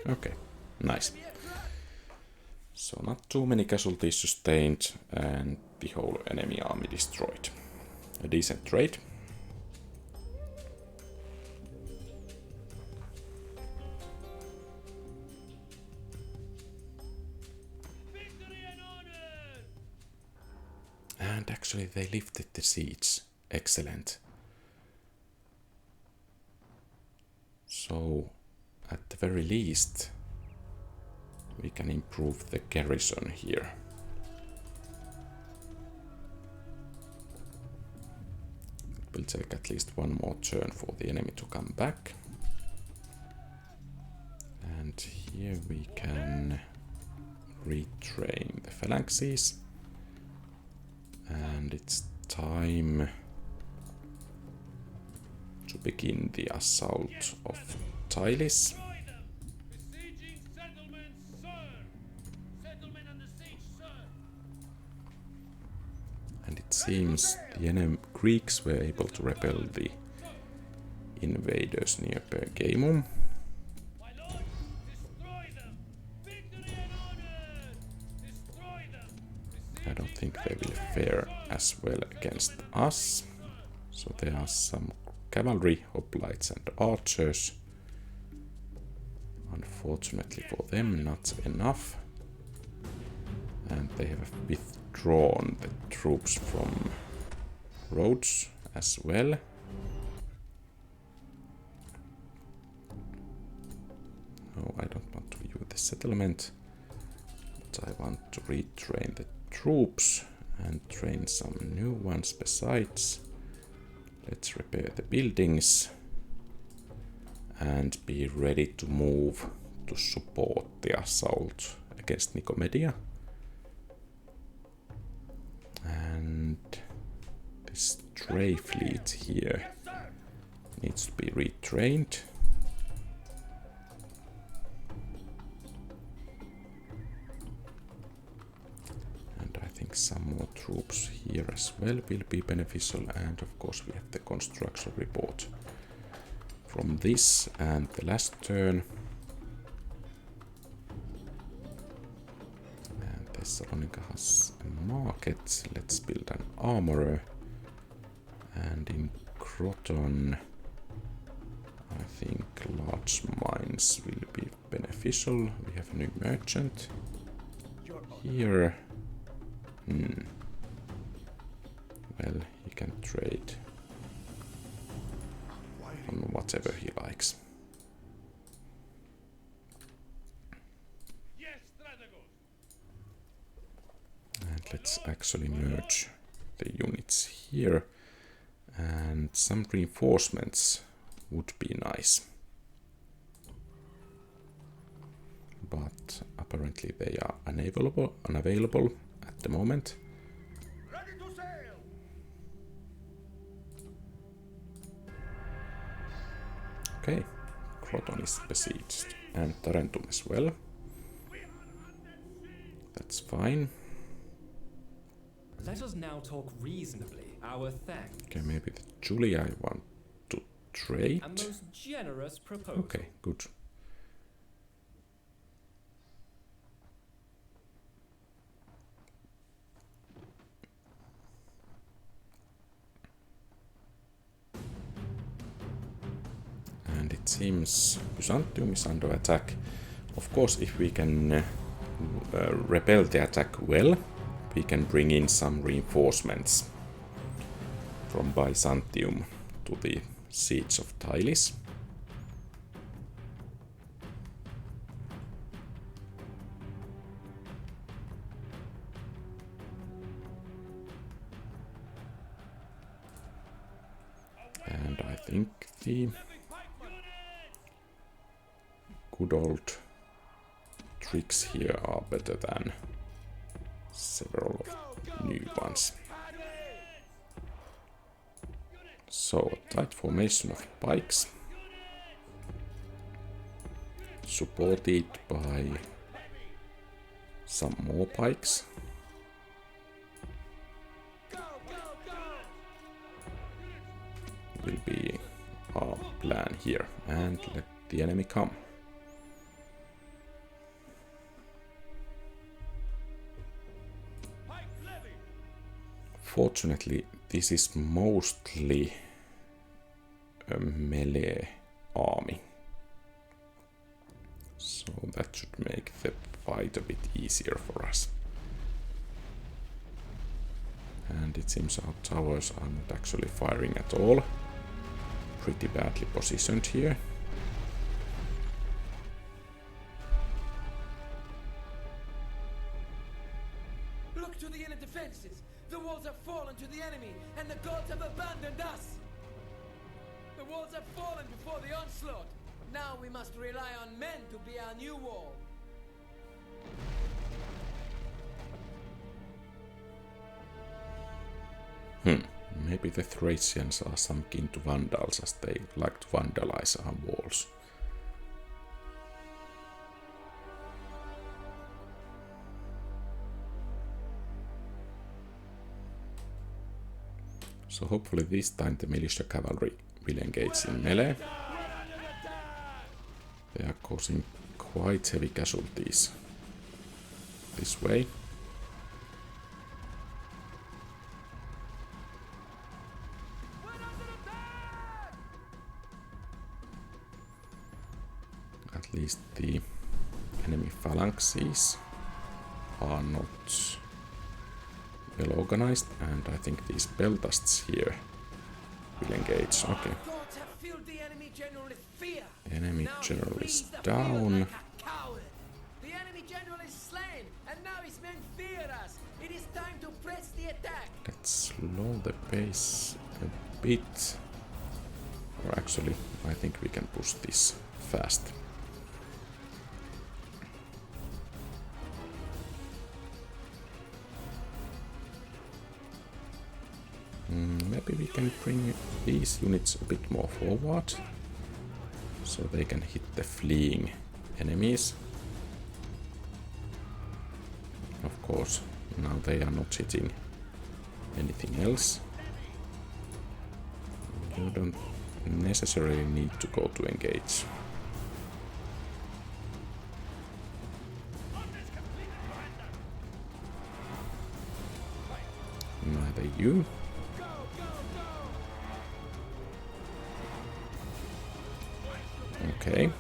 Okay, nice. So not too many casualties sustained and the whole enemy army destroyed. A decent trade. And actually they lifted the siege. Excellent. So at the very least we can improve the garrison here. It will take at least one more turn for the enemy to come back. And here we can retrain the phalanxes. And it's time to begin the assault of Tylis. And it seems the Greeks were able to repel the invaders near Pergamum. I don't think they will fare as well against us. So there are some cavalry, hoplites and archers. Unfortunately for them, not enough. And they have withdrawn the troops from Rhodes as well. No, I don't want to view the settlement, but I want to retrain the troops and train some new ones besides. Let's repair the buildings and be ready to move to support the assault against Nicomedia. And this stray fleet here needs to be retrained. And I think some more troops here as well will be beneficial. And of course we have the construction report from this and the last turn. And Thessalonica has a market. Let's build an armorer. And in Croton, I think large mines will be beneficial. We have a new merchant here. Well, he can trade on whatever he likes. And let's actually merge the units here. And some reinforcements would be nice. But apparently they are unavailable at the moment. Ready to sail. Okay, Croton is besieged and Tarantum as well. That's fine. Let us now talk reasonably. Our thanks. Okay, maybe the Julia I want to trade. A most generous proposal. Okay, good. And it seems Byzantium is under attack. Of course, if we can repel the attack well, we can bring in some reinforcements from Byzantium to the siege of Tylis. And I think the good old tricks here are better than several of new ones. So, tight formation of pikes, supported by some more pikes. Will be our plan here, and let the enemy come. Fortunately, this is mostly a melee army, so that should make the fight a bit easier for us. And it seems our towers are not actually firing at all. Pretty badly positioned here. Look to the inner defenses. The walls have fallen to the enemy, and the gods have abandoned us. The walls have fallen before the onslaught. Now we must rely on men to be our new wall. Maybe the Thracians are some kin to Vandals, as they like to vandalize our walls. So hopefully this time the militia cavalry will engage in melee. They are causing quite heavy casualties this way. At least the enemy phalanxes are not well organized, and I think these Beltasts here will engage. Okay. Enemy general is down. The enemy general is slain, and now his men fear us. It is time to press the attack. Let's slow the pace a bit. Or actually, I think we can push this fast. Maybe we can bring these units a bit more forward, so they can hit the fleeing enemies. Of course, now they are not hitting anything else. You don't necessarily need to go to engage. Neither you. Okay.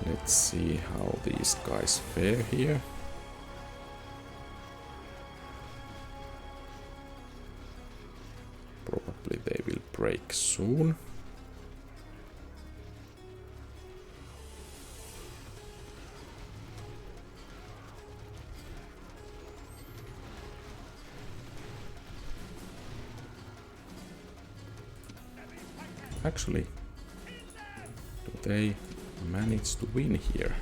Let's see how these guys fare here. Probably they will break soon. Actually, do they manage to win here?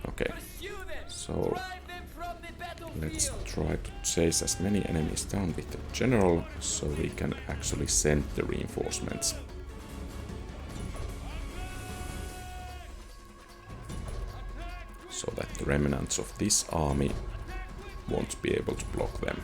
Okay, so let's try to chase as many enemies down with the general, so we can actually send the reinforcements. So that the remnants of this army won't be able to block them.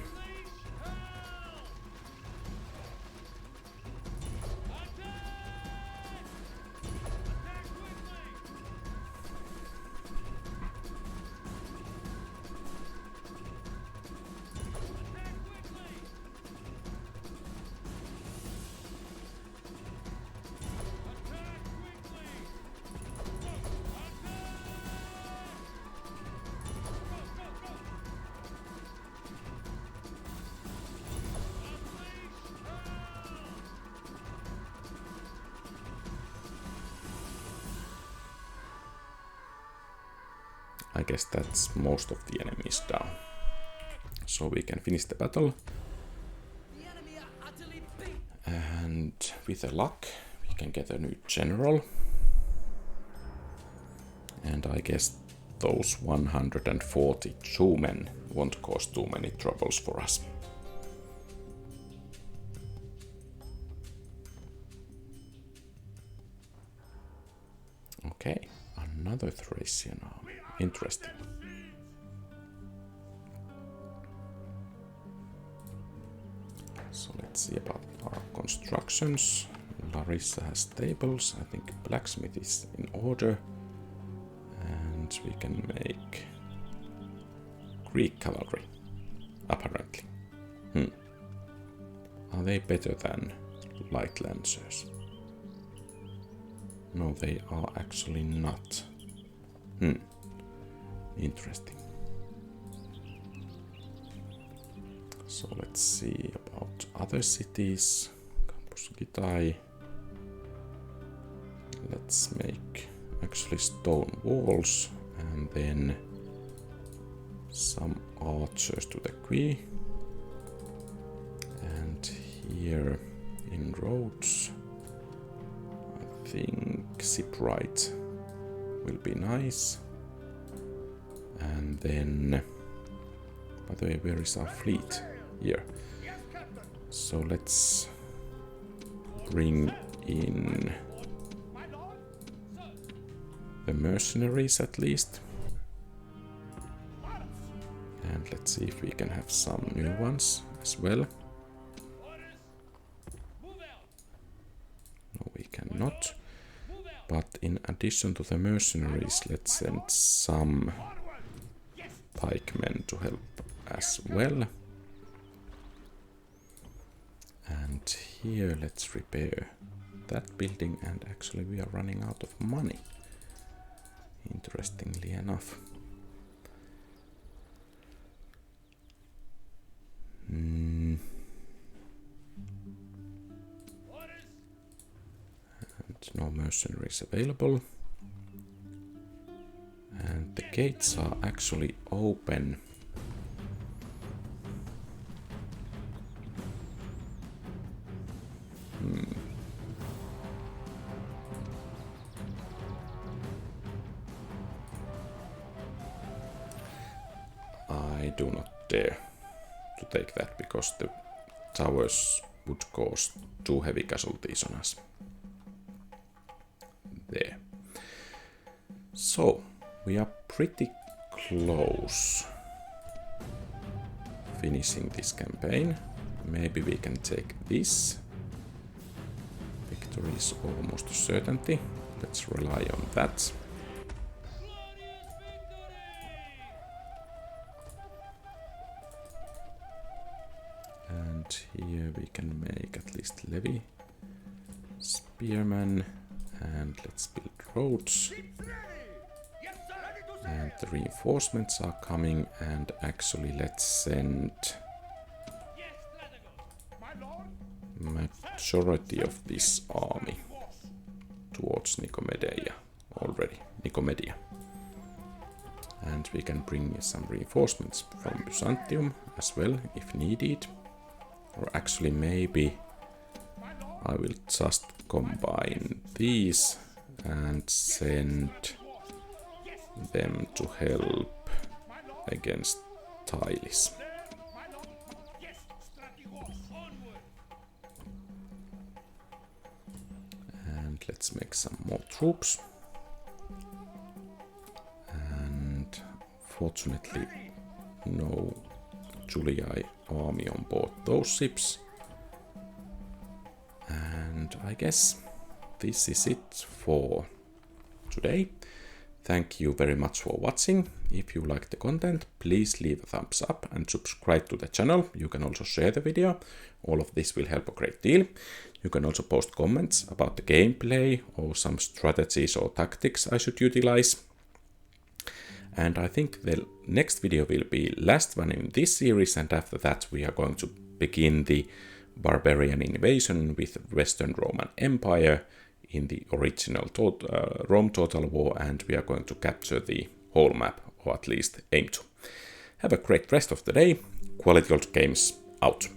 I guess that's most of the enemies down. So we can finish the battle. And with a luck, we can get a new general. And I guess those 142 men won't cause too many troubles for us. Okay, another Thracian army. Interesting. So let's see about our constructions. Larissa has stables. I think blacksmith is in order. And we can make Greek cavalry, apparently. Are they better than light lancers? No, they are actually not. Interesting. So let's see about other cities. Campus Gitai. Let's make actually stone walls and then some archers to the quay. And here in Rhodes, I think shipwright will be nice. And then, by the way, where is our fleet? Here. So let's bring in the mercenaries at least. And let's see if we can have some new ones as well. No, we cannot. But in addition to the mercenaries, let's send some pikemen to help as well. And here let's repair that building, and actually we are running out of money. interestingly enough. And no mercenaries available. And the gates are actually open. I do not dare to take that because the towers would cause too heavy casualties on us. There. So, we are pretty close finishing this campaign. Maybe we can take this. Victory is almost a certainty. Let's rely on that. And here we can make at least levy spearmen. And let's build roads. And the reinforcements are coming, and actually let's send majority of this army towards Nicomedia already. Nicomedia. And we can bring some reinforcements from Byzantium as well if needed. Or actually maybe I will just combine these and send them to help against Tylis. And let's make some more troops. And fortunately no Julii army on board those ships. And I guess this is it for today. Thank you very much for watching. If you like the content, please leave a thumbs up and subscribe to the channel. You can also share the video. All of this will help a great deal. You can also post comments about the gameplay or some strategies or tactics I should utilize. And I think the next video will be last one in this series, and after that we are going to begin the barbarian invasion with Western Roman Empire in the original Rome Total War, and we are going to capture the whole map, or at least aim to. Have a great rest of the day. Quality Old Games out.